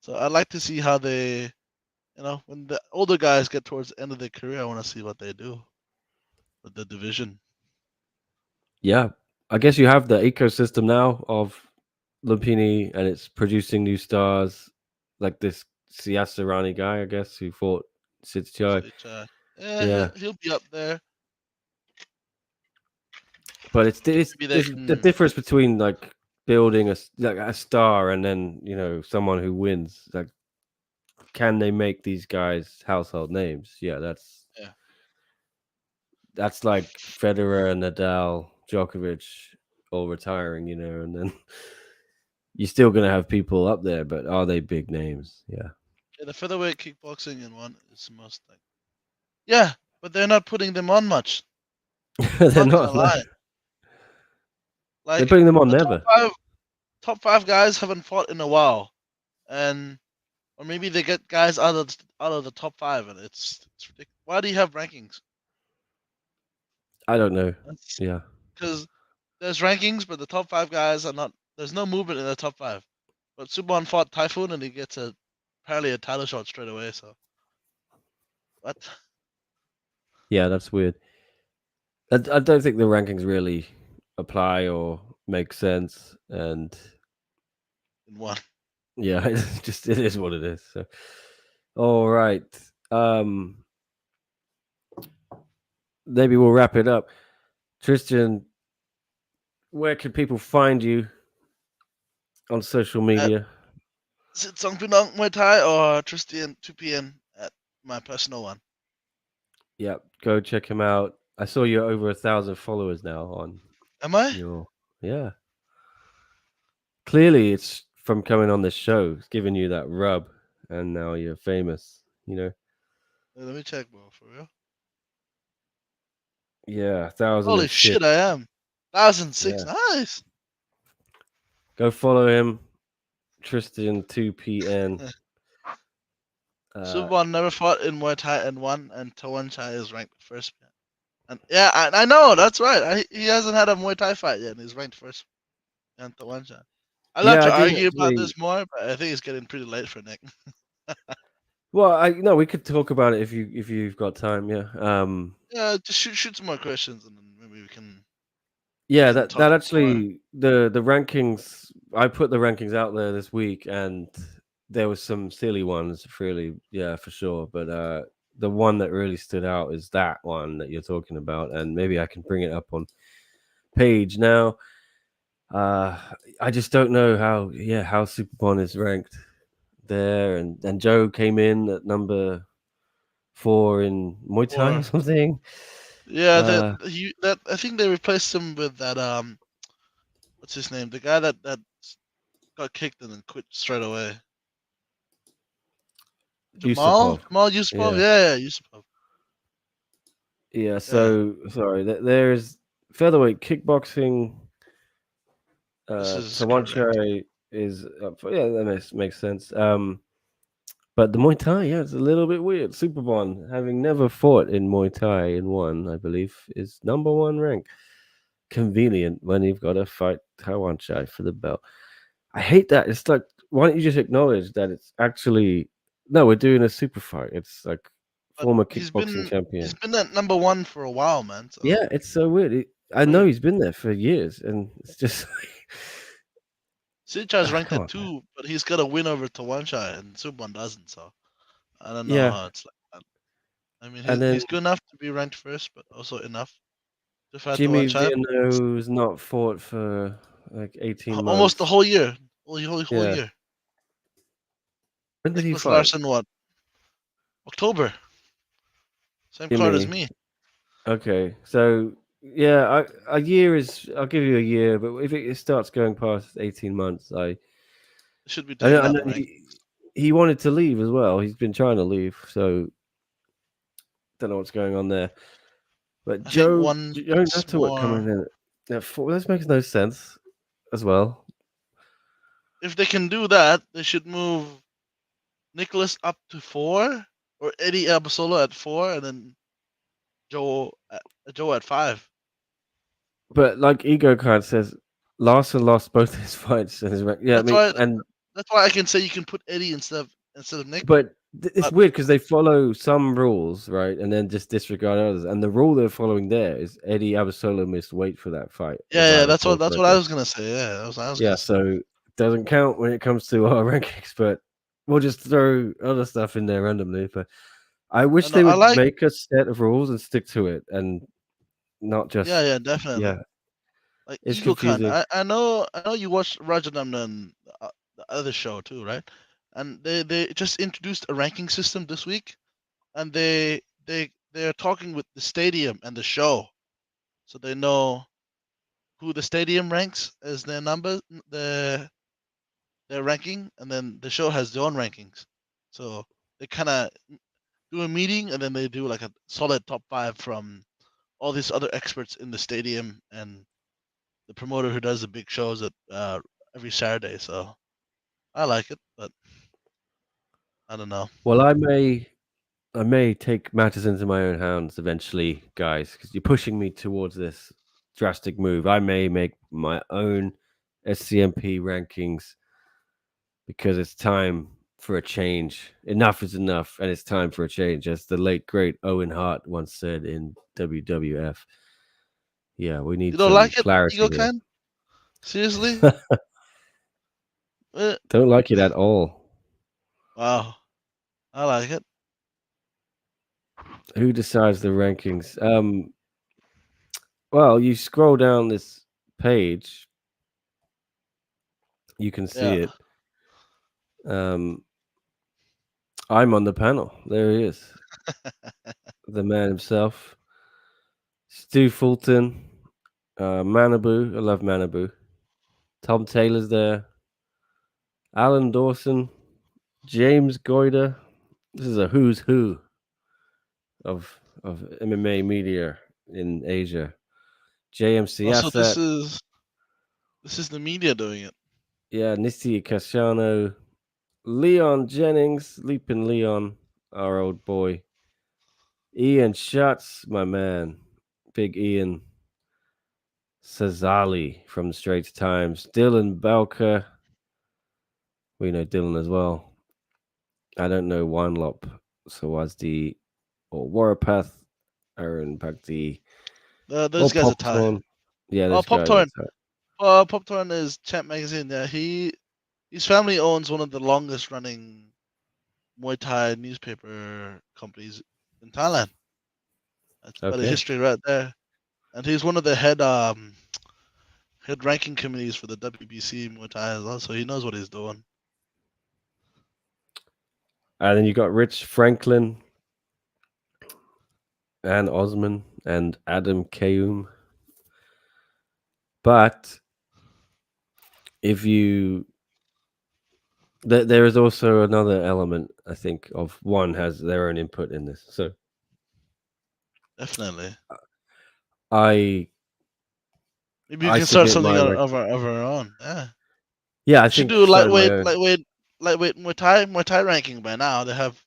So I'd like to see how when the older guys get towards the end of their career, I want to see what they do with the division. Yeah. I guess you have the ecosystem now of Lumpini and it's producing new stars like this Siasarani guy, I guess, who fought Sitchai. City yeah, Yeah. he'll be up there. But it's Maybe they there's the can. difference between like building like a star and then someone who wins. Like, can they make these guys household names? Yeah, Yeah, that's like Federer, Nadal, Djokovic all retiring, and then you're still gonna have people up there, but are they big names? Yeah, yeah, the featherweight kickboxing in one is the most like. Yeah, but they're not putting them on much. I'm they're not gonna not. No. lie. They're Like putting them on the never. top five guys haven't fought in a while, and or maybe they get guys out of the top five, and it's ridiculous. Why do you have rankings? I don't know. Yeah, Because there's rankings, but the top five guys are not. There's no movement in the top five. But Subban fought Typhoon, and he gets apparently a title shot straight away. So what? yeah, that's weird. I don't think the rankings really apply or make sense, and In one. yeah, it is what it is. So, all right, um, maybe we'll wrap it up. Tristan, where can people find you on social At media? is it Songpinong Muay Thai or Tristan 2 p.m. at my personal one. Yeah, go check him out. I saw you're over 1,000 followers now on Am I? your. Yeah, clearly it's from coming on this show. It's giving you that rub, and now you're famous. Let me check, bro. For real? Yeah, 1,006. Holy shit, I am 1,006. Yeah, Nice. go follow him, Tristan 2PN. Superbon never fought in Muay Thai and won, and Tawanchai is ranked first. And yeah, I know that's right. He hasn't had a Muay Thai fight yet, and he's ranked first in Tawanchai. I'd love Yeah, to I didn't argue about actually. this more, but I think it's getting pretty late for Nick. Well, I no, we could talk about it if you've got time. Yeah. Yeah, just shoot some more questions, and then maybe we Yeah, can that talk more. actually the rankings. I put the rankings out there this week, and there was some silly ones, really. Yeah, for sure. But the one that really stood out is that one that you're talking about, and maybe I can bring it up on page now. Uh, I just don't know how Superbon is ranked there, and Joe came in at number 4 in Muay Thai or Or something. yeah, Uh, that I think they replaced him with that what's his name? The guy that got kicked and then quit straight away. Yusupov. Jamal Yusupov. Yeah. Yeah, Yusupov. Yeah, Yeah, so sorry. There's featherweight kickboxing. this is correct. Tawanchai is yeah, that makes sense. But the Muay Thai, yeah, it's a little bit weird. Superbon, having never fought in Muay Thai in one, I believe, is number 1 rank. Convenient when you've got to fight Tawanchai for the belt. I hate that. It's like, why don't you just acknowledge that it's actually no, we're doing a super fight. It's like But former kickboxing he's champion. been at number 1 for a while, man. So Yeah, it's so weird. I know weird. he's been there for years, and it's just Sitchar's ranked come at on, man. 2, but he's got a win over Tawanchai, and Subban doesn't. So I don't know Yeah, how it's like that. I mean, and then he's good enough to be ranked first, but also enough to fight Jimmy Tawanchai. Villanuev's not fought for like 18 Almost the months. whole year, whole Yeah, year. when did he Nicholas fight? Larson, what? October, same card as Jimmy. me. Okay, so yeah, a year is. I'll give you a year, but if it starts going past 18 months, They should be I taking know, I down know the rank. he wanted to leave as well. He's been trying to leave, so don't know what's going on there. But I think Joe once Nutter more. coming in at 4. This makes no sense as well. If they can do that, they should move Nicholas up to 4, or Eddie Abasolo at 4, and then Joe at 5. But like Ego Card says, Larson lost both his fights and his yeah. I That's mean, why and that's why I can say you can put Eddie instead of Nick. but it's But weird because they follow some rules, right, and then just disregard others. And the rule they're following there is Eddie Abasolo missed weight for that fight, if I yeah, recall that's what I correctly. was gonna say. Yeah, that was what I was Yeah, gonna say. so it doesn't count when it comes to our rankings, but we'll just throw other stuff in there randomly. But I I wish know. they I would like. make a set of rules and stick to it, and not Yeah, just yeah, definitely. yeah. Like It's Eagle Khan. confusing. I know you watched Roger Damnan, the other show too, right? And they just introduced a ranking system this week, and they're talking with the stadium and the show, so they know who the stadium ranks as their number, their ranking, and then the show has their own rankings. So they kind of do a meeting, and then they do like a solid top 5 from all these other experts in the stadium and the promoter who does the big shows at every Saturday. So I like it, but I don't know. Well, I may take matters into my own hands eventually, guys, because you're pushing me towards this drastic move. I may make my own SCMP rankings because it's time for a change. Enough is enough, and it's time for a change, as the late great Owen Hart once said in WWF. Yeah, we You need don't some like it, clarity Eagle here. Khan? Seriously? Eh, Don't like it at all. wow, I like it. Who decides the rankings? Well, you scroll down this page, you can see Yeah, it. Um, I'm on the panel. There he is, the man himself, Stu Fulton, Manabu. I love Manabu. Tom Taylor's there. Alan Dawson, James Goyder. This is a who's who of MMA media in Asia. JMC Also, this Asset, is this is the media doing it. yeah, Nissi Casiano, Leon Jennings, Leaping Leon, our old boy. Ian Schutz, my man. Big Ian Sazali from the Straits Times. Dylan Belker. We know Dylan as well. I don't know Wanlop, Sawazdi, or Warapath, Aaron Bhakti, or Those guys are Thai. Popcorn. Yeah, Oh, this Pop guy. Torn. That's right. Pop Torn is Champ Magazine. Yeah, his family owns one of the longest running Muay Thai newspaper companies in Thailand. That's quite a Okay. history right there. And he's one of the head ranking committees for the WBC Muay Thai as well, so he knows what he's doing. And then you got Rich Franklin, Ann Osman, and Adam Keum. But if you there is also another element, I think, of one has their own input in this. So Definitely. I Maybe you I can start submit something my of our own. Yeah. yeah, I You should think do starting my own. lightweight Muay Thai ranking by now. They have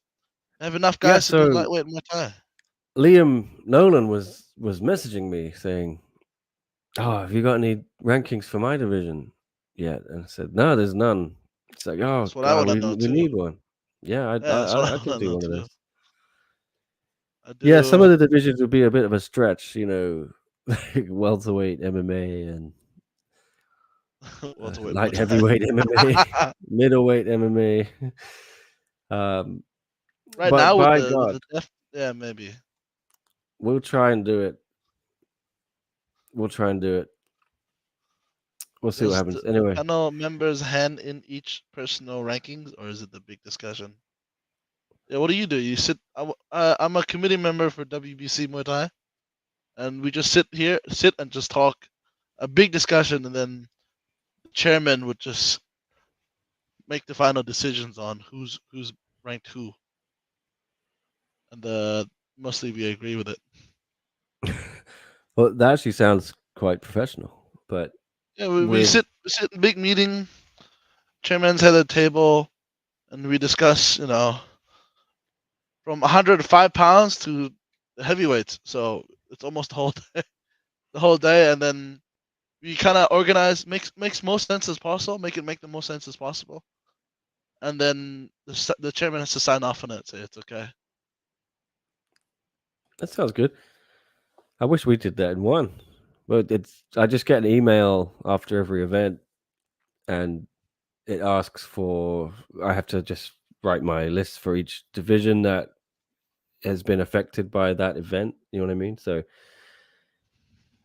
enough Yeah, guys to do so lightweight Muay Thai. Liam Nolan was messaging me saying, "Oh, have you got any rankings for my division yet?" And I said, "No, there's none." It's like, "Oh That's what I God, want to we know we too. need one." Yeah, Yeah, that's what I I want could to do know one of too. those. I Yeah, some do of the divisions would be a bit of a stretch, like welterweight MMA and welterweight Muay light Thai. heavyweight MMA, middleweight MMA. Um, Right but now with by the God, yeah, maybe. we'll try and do it. We'll try and do it. We'll see what Does happens. the Anyway, panel members hand in each personal rankings, or is it the big discussion? Yeah, what do? You sit. I'm a committee member for WBC Muay Thai, and we just sit and just talk, a big discussion, and then the chairman would just make the final decisions on who's ranked who, and mostly we agree with it. well, that actually sounds quite professional. But Yeah, with we sit in big meeting, chairman's head of the table, and we discuss, from 105 pounds to the heavyweights. So it's almost the whole the whole day, and then we kind of organize makes most sense as possible, make the most sense as possible, and then the chairman has to sign off on it, say it's okay. that sounds good. I wish we did that in one. But it's I just get an email after every event and it asks for I have to just write my list for each division that has been affected by that event. You know what I mean? So,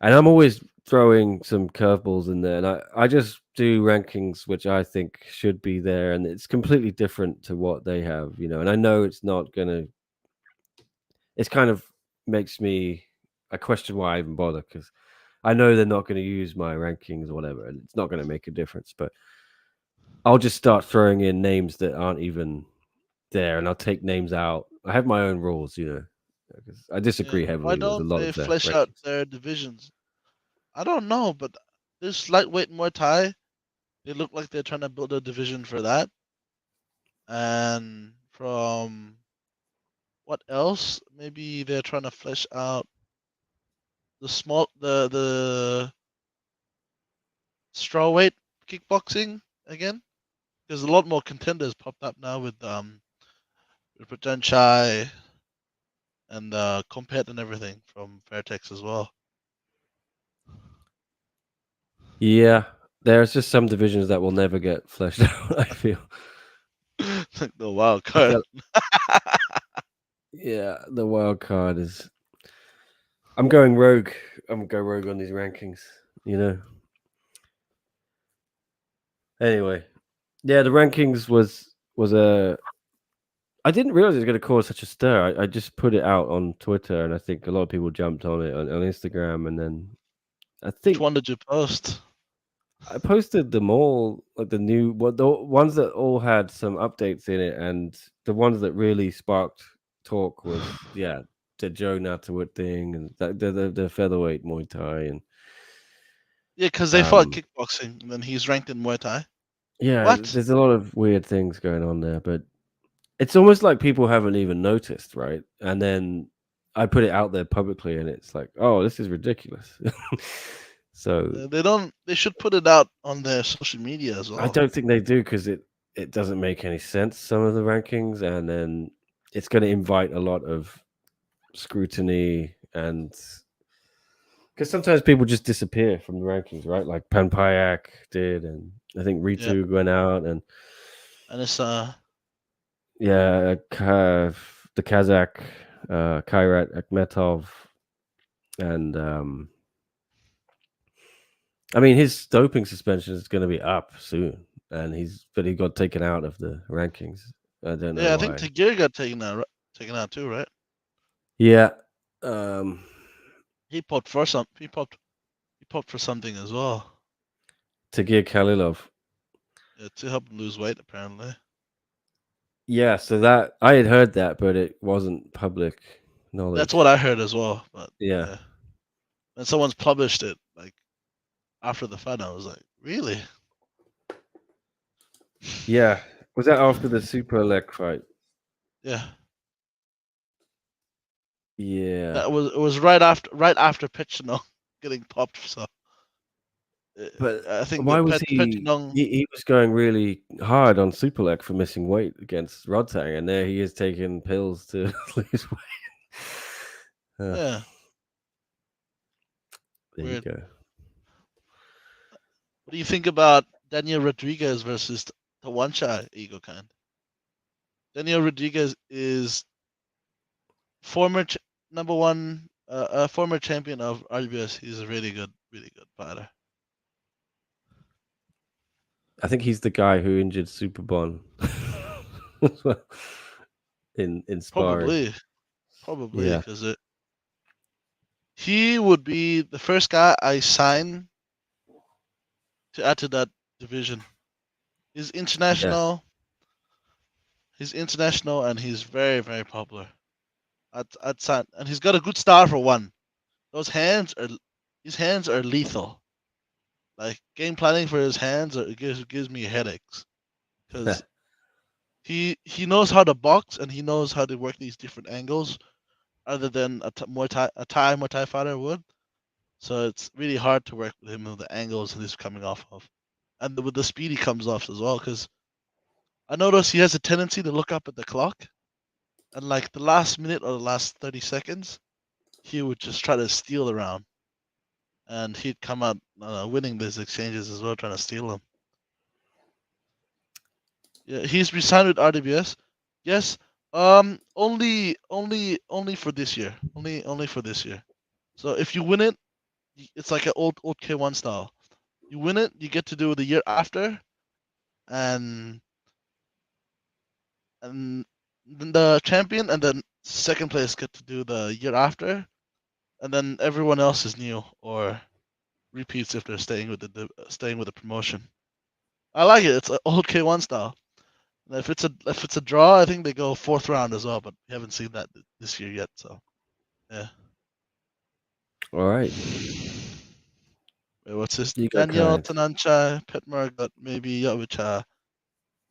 and I'm always throwing some curveballs in there, and I just do rankings which I think should be there, and it's completely different to what they have. And I know it's not gonna. It's kind of makes me. I question why I even bother because I know they're not going to use my rankings or whatever, and it's not going to make a difference. But I'll just start throwing in names that aren't even there, and I'll take names out. I have my own rules, 'cause I Yeah, disagree why heavily with a don't lot they of the flesh out rankings. their divisions? I don't know, but this lightweight Muay Thai, they look like they're trying to build a division for that. And from what else? Maybe they're trying to flesh out the strawweight kickboxing again. There's a lot more contenders popped up now with Tawanchai and Compet and everything from Fairtex as well. Yeah, there's just some divisions that will never get fleshed out. I feel. Like the wild I card. feel. Yeah, the wild card is. I'm going rogue. I'm going rogue on these rankings. You know. Anyway, yeah, the rankings was a. I didn't realize it was going to cause such a stir. I just put it out on Twitter, and I think a lot of people jumped on it on Instagram, and then I Which think one did you post? I posted them all, like the ones that all had some updates in it, and the ones that really sparked talk was the Joe Natterwood thing, and the featherweight Muay Thai, and Yeah, because they fought um kickboxing, and then he's ranked in Muay Thai. yeah, What? there's a lot of weird things going on there, but it's almost like people haven't even noticed, right? And then I put it out there publicly, and it's like, oh, this is ridiculous. So They don't. They should put it out on their social media as I well. don't think they do because it doesn't make any sense, some of the rankings, and then it's going to invite a lot of scrutiny, and because sometimes people just disappear from the rankings, right? Like Panpayak did, and I think Yeah, Ritu went out, and and it's the Kazakh Kairat Akhmetov, and I mean his doping suspension is going to be up soon, and he got taken out of the rankings. I don't know yeah. I think why. Tagir got taken out too, right? Yeah. Um, He popped for some. He popped for something as well. Tagir Khalilov. Yeah, to help him lose weight, apparently. Yeah, so that I had heard that, but it wasn't public That's knowledge. what I heard as well. But Yeah. yeah, and someone's published it like after the fight. I was like, really? Yeah. Was that after the Super Elec fight? Yeah. Yeah. That was it was right after Pichinong getting popped. So But I think why the was he Pichinong. he was going really hard on Super Elec for missing weight against Rodtang, and there he is taking pills to lose weight. Yeah, There you weird. go. What do you think about Daniel Rodriguez versus Tawanchai Ego Kind? Daniel Rodriguez is former number one, former champion of RBS. He's a really good fighter. I think he's the guy who injured Superbon in sparring. Probably, probably, Yeah. because he would be the first guy I sign to add to that division. He's Yeah. international. He's international, and he's very popular. I'd sign, and he's got a good style for one. Those hands are his hands are lethal. Like game planning for his hands gives me headaches because he knows how to box and he knows how to work these different angles other than a Muay Thai fighter would. So it's really hard to work with him with the angles he's coming off of, and with the speed he comes off as well. Because I notice he has a tendency to look up at the clock, and like the last minute or the last 30 seconds, he would just try to steal the round, and he'd come out winning these exchanges as well, trying to steal them. Yeah, he's resigned with RWS. Yes. Only for this year. Only for this year. So if you win it, it's like an old K1 style. You win it, you get to do it the year after, and and then the champion and then second place get to do the year after, and then everyone else is new or repeats if they're staying with the promotion. I like it. It's an old K1 style. And if it's a draw, I think they go fourth round as well, but we haven't seen that this year yet. So yeah. All right. Wait, what's this? You go, Daniel kind. Tanancha, Pet Margot, maybe Yavicha.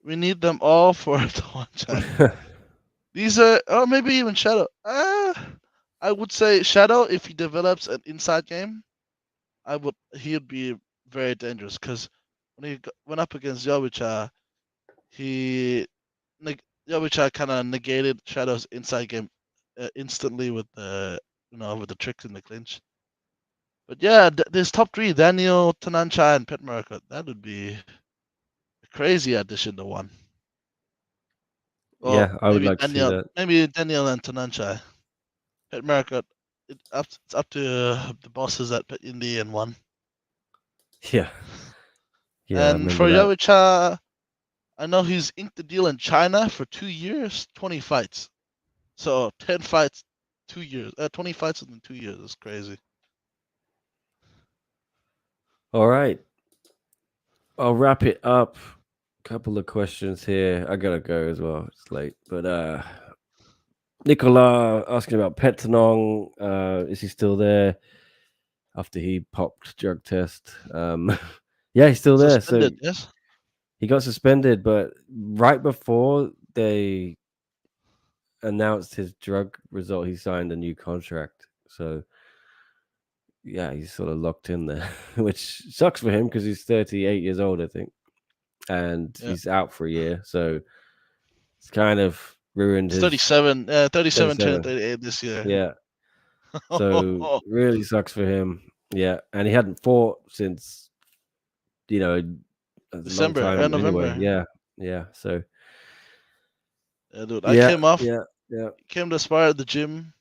We need them all for Tawanchai. These are, oh, maybe even Shadow. I would say Shadow, if he develops an inside game, he'd be very dangerous because when he went up against Yavicha, he Yavicha kind of negated Shadow's inside game instantly with with the tricks in the clinch. But yeah, this top three, Daniel, Tanancha, and Pet Market, that would be a crazy addition to one. Well, Yeah, I would like to see that. Maybe Daniel and Tanancha. Pet Market, it's up to the bosses at Pet Indy and one. Yeah. Yeah, I And remember for that. Yavicha, I know he's inked the deal in China for 2 years, 20 fights. So 10 fights, 2 years. 20 fights within 2 years. That's crazy. All right. I'll wrap it up. Couple of questions here. I gotta go as well. It's late. But Nicola asking about Petanong. Is he still there after he popped drug test? Yeah, he's still there. So Suspended, yes? he got suspended, but right before they announced his drug result, he signed a new contract. So yeah, he's sort of locked in there, which sucks for him because he's 38 years old, I think, and Yeah. he's out for a year. So it's kind of ruined He's his 37. 37 turned 37. 38 this year. Yeah. So really sucks for him. Yeah. And he hadn't fought since, you know, a long December, time anyway. November. Yeah. Yeah. So Yeah, dude. I yeah. came off, Yeah. Yeah. came to spar at the gym.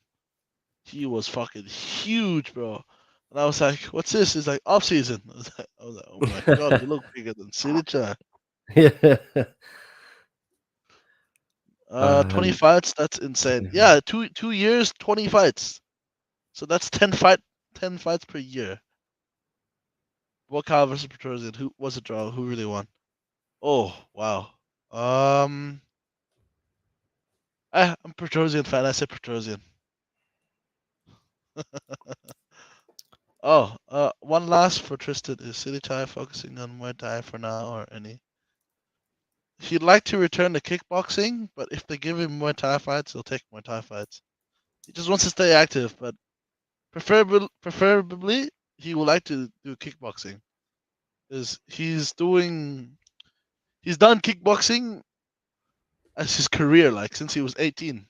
He was fucking huge, bro. And I was like, what's this? He's like, off season. I was like, oh my god, you look bigger than Silicha. Yeah. 20 fights, that's insane. Yeah, 2 years, 20 fights. So that's 10 fights per year. Volkov versus Petrosian. Who was a draw? Who really won? Oh, wow. I'm Petrosian fan. I said Petrosian. Oh, one last for Tristan. Is City Thai focusing on Muay Thai for now or any? He'd like to return to kickboxing, but if they give him Muay Thai fights, he'll take Muay Thai fights. He just wants to stay active, but preferably he would like to do kickboxing. Is he's done kickboxing as his career, like since he was 18.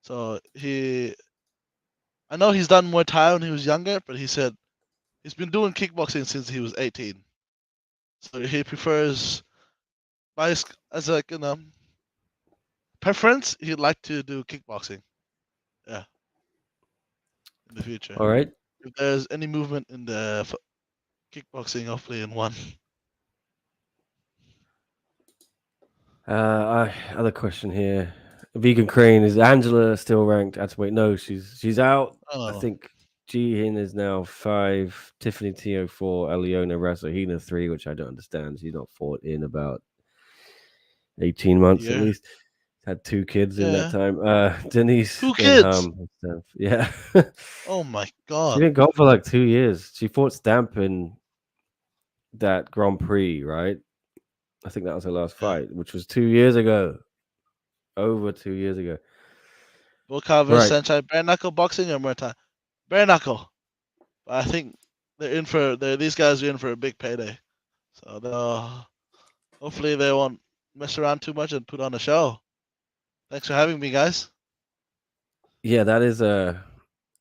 So I know he's done Muay Thai when he was younger, but he said he's been doing kickboxing since he was 18. So he prefers, as a preference, he'd like to do kickboxing. Yeah, in the future. All right. If there's any movement in the kickboxing, hopefully in one. Other question here. Vegan Crane, is Angela still ranked? Wait, no, she's out. I Oh, think Jihin is now 5, Tiffany Teo 4, Aliona Rasahina 3, which I don't understand. She's not fought in about 18 months at yeah, least. Had 2 kids in that yeah. time. Denise 2 kids. yeah. Oh my She god. didn't go for like 2 years. She fought Stamp in that Grand Prix, right? I think that was her last Yeah. fight, which was 2 years ago. Over 2 years ago. Volkov versus Right. Sanchai, bare knuckle boxing or Muay Thai? Bare knuckle. But I think these guys are in for a big payday. So hopefully they won't mess around too much and put on a show. Thanks for having me, guys. Yeah, that is a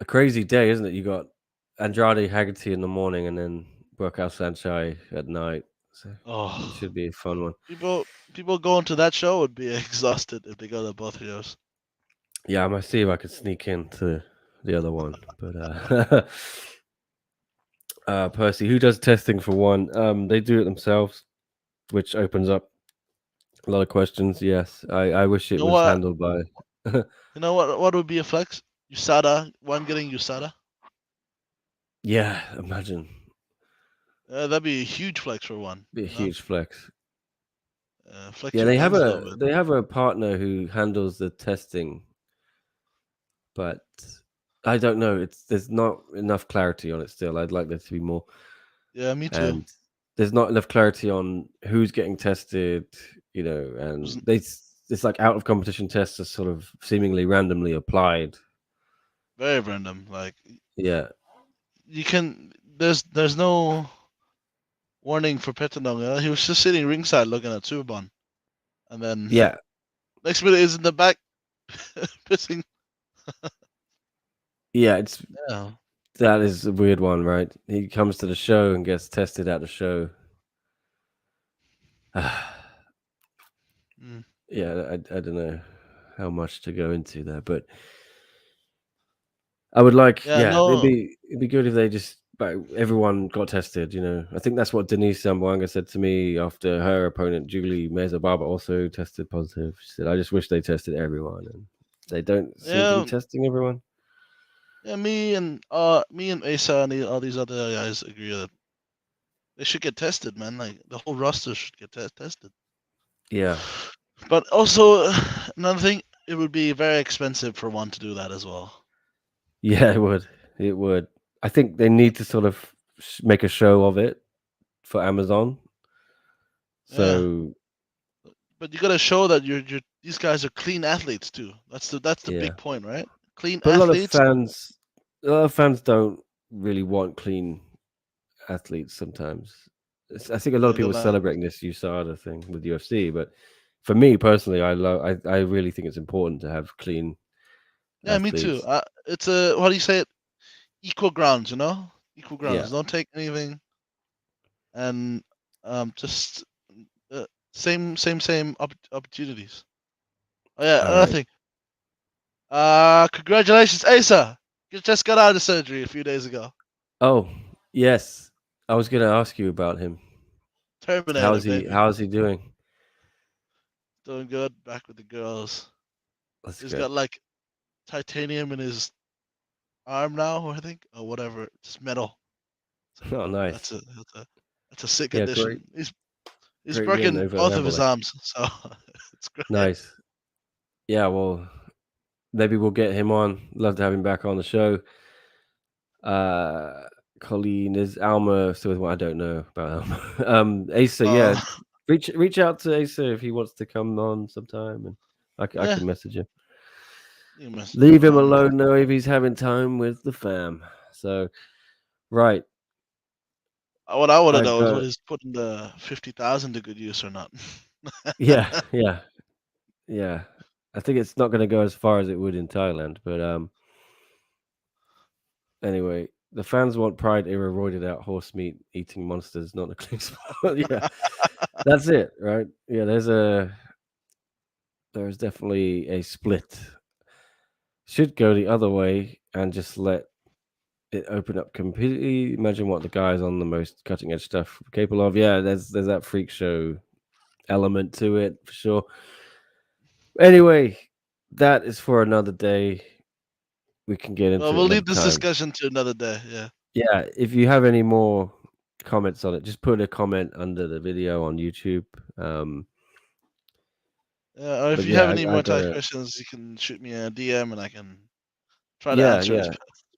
crazy day, isn't it? You got Andrade Haggerty in the morning and then Workout Sanchai at night. So it Oh, should be a fun one. people going to that show would be exhausted if they go to both shows. Yeah, I might see if I could sneak into the other one. But Percy, who does testing for one? They do it themselves, which opens up a lot of questions. Yes. I wish You it know was what? handled by You know what? What would be a flex? USADA. One getting USADA. Yeah, imagine. That'd be a huge flex for one. Be a You know, huge flex. flex Yeah, your they have wings a little bit. a partner who handles the testing, but I don't know. There's not enough clarity on it still. I'd like there to be more, Yeah, me too. and there's not enough clarity on who's getting tested. Was And it's like out of competition tests are sort of seemingly randomly applied. very random. Like Yeah, you can. There's no warning for Petanong. He was just sitting ringside looking at Superbon, and then yeah, next minute is in the back pissing. yeah. It's Yeah. that is a weird one, right? He comes to the show and gets tested at the show. Mm. Yeah, I don't know how much to go into there, but I would like, Yeah. yeah, No. it'd be good if they just but everyone got tested. I think that's what Denise Zamboanga said to me after her opponent Julie Meza Barber also tested positive. She said, "I just wish they tested everyone, and they don't seem to be Yeah, testing everyone." yeah. Me and Asa and all these other guys agree that they should get tested, man. Like the whole roster should get tested. Yeah, But also another thing, it would be very expensive for one to do that as well. yeah, it would. It would. I think they need to sort of make a show of it for Amazon. Yeah, So but you gotta show that you're these guys are clean athletes too. That's the yeah, big point, right? Clean but athletes. a lot of fans don't really want clean athletes sometimes. I think a lot of Yeah, they're people are like, celebrating this USADA thing with UFC, but for me personally, I really think it's important to have clean yeah, me too. athletes. It's a what do you say it? Equal grounds, you know? Equal Yeah. grounds. Don't take anything, and just uh, same opportunities. Oh yeah, All another right. thing. Congratulations, Asa. You just got out of surgery a few days ago. Oh, yes. I was going to ask you about him. Terminator, baby. How's he doing? Doing good. Back with the girls. That's He's good. got like titanium in his arm now, I think, or whatever. Just metal. So Oh, nice. that's a sick Yeah, addition. He's great win broken over both of his Herbalife. arms, so it's great. Nice. Yeah, well, maybe we'll get him on. Love to have him back on the show. Uh, Colleen is Alma still with what I don't know about Alma. Asa, yeah, Uh, reach out to Asa if he wants to come on sometime, and I yeah, can message him. you message him, Leave no him problem. alone though if he's having time with the fam. So right, What I want to I know is what got he's putting the 50,000 to good use or not. yeah, yeah, yeah. I think it's not going to go as far as it would in Thailand, but anyway, the fans want Pride era roided out horse meat eating monsters, not a clean spot. Yeah, that's it, right? Yeah, there's definitely a split. Should go the other way and just let it open up completely. Imagine what the guys on the most cutting edge stuff are capable of. Yeah, there's that freak show element to it for sure. Anyway, that is for another day. We can get Well, into it we'll another leave this time. discussion to another day. Yeah. Yeah, if you have any more comments on it, just put a comment under the video on YouTube. Yeah, or if But you yeah, have any I more Thai gotta. questions, you can shoot me a DM and I can try to Yeah, answer it as yeah.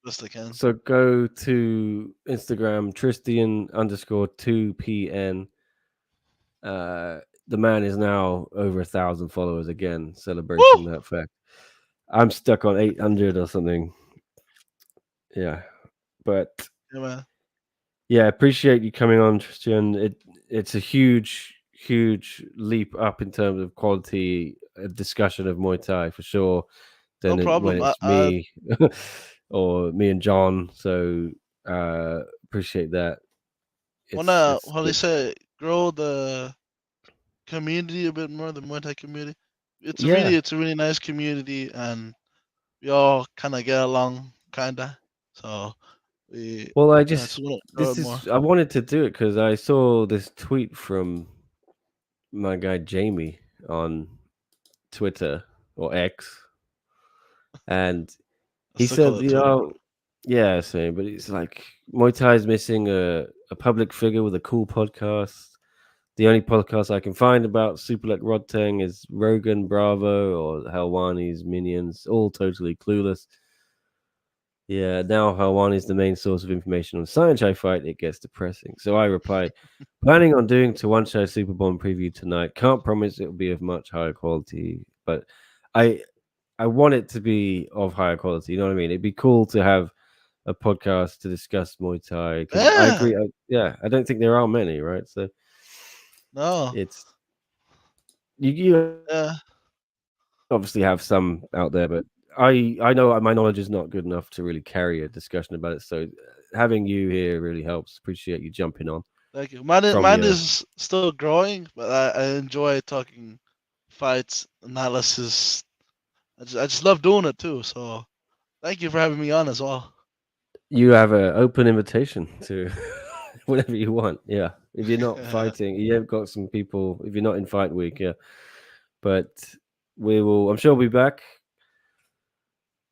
best I can. So go to Instagram, Tristian_2PN. The man is now over 1,000 followers again, Woo! celebrating that fact. I'm stuck on 800 or something. Yeah, but Yeah, man. yeah, appreciate you coming on, Tristan. It's a huge leap up in terms of quality discussion of Muay Thai for sure. No When problem. it's me or me and John, so appreciate that. Wanna It's how they say grow the community a bit more, the Muay Thai community. yeah. It's a really nice community, and we all kind of get along, kinda. So we Well, just want to grow it more. I wanted to do it because I saw this tweet from my guy Jamie on Twitter or X, and I he still call said, it Twitter. yeah, same, but it's like Muay Thai is missing a public figure with a cool podcast. The only podcast I can find about Superlek Rodtang is Rogan Bravo or Helwani's Minions, all totally clueless. Yeah, now Helwani is the main source of information on Tawanchai fight. It gets depressing. So I replied, planning on doing Tawanchai Superbon preview tonight. Can't promise it will be of much higher quality, but I I want it to be of higher quality. You know what I mean? It'd be cool to have a podcast to discuss Muay Thai because I Yeah. agree. Yeah, I don't think there are many, right? So No. it's you Yeah. obviously have some out there, but I know my knowledge is not good enough to really carry a discussion about it. So having you here really helps. Appreciate you jumping on Thank you. from Mine your is still growing, but I enjoy talking fights analysis. I just love doing it too. So thank you for having me on as well. You have an open invitation to whatever you want. Yeah. If you're not fighting, you have got some people, if you're not in fight week, yeah. But we will, I'm sure we'll be back.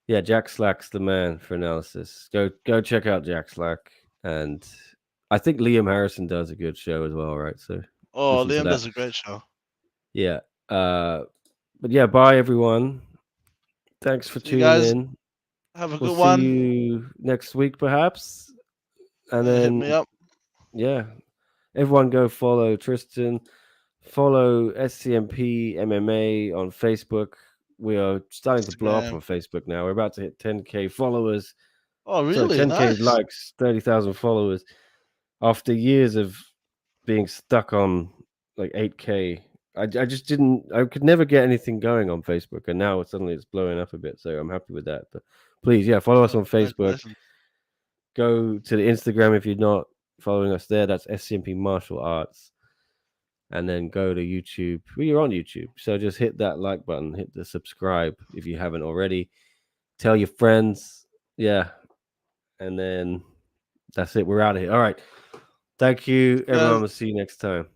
Yeah, Jack Slack's the man for analysis. Go check out Jack Slack. And I think Liam Harrison does a good show as well, right? So Oh, listen to Liam that. does a great show. Yeah. But yeah, bye everyone. Thanks for So you tuning guys in. have a We'll good see one. you next week, perhaps. And Yeah, hit me then, up. yeah, everyone go follow Tristan. Follow SCMP MMA on Facebook. We are starting to blow up Instagram. on Facebook now. We're about to hit 10K followers. Oh, Sorry, really? 10K Nice. likes, 30,000 followers. After years of being stuck on like 8K, I just didn't, I could never get anything going on Facebook. And now suddenly it's blowing up a bit. So I'm happy with that. But please, yeah, follow us Oh, on Facebook. congratulations. Go to the Instagram if you're not following us there. That's SCMP Martial Arts. And then go to YouTube. Well, you're on YouTube. So just hit that like button, hit the subscribe if you haven't already. Tell your friends. Yeah. And then that's it. We're out of here. All right. Thank you, everyone. Guys, We'll see you next time.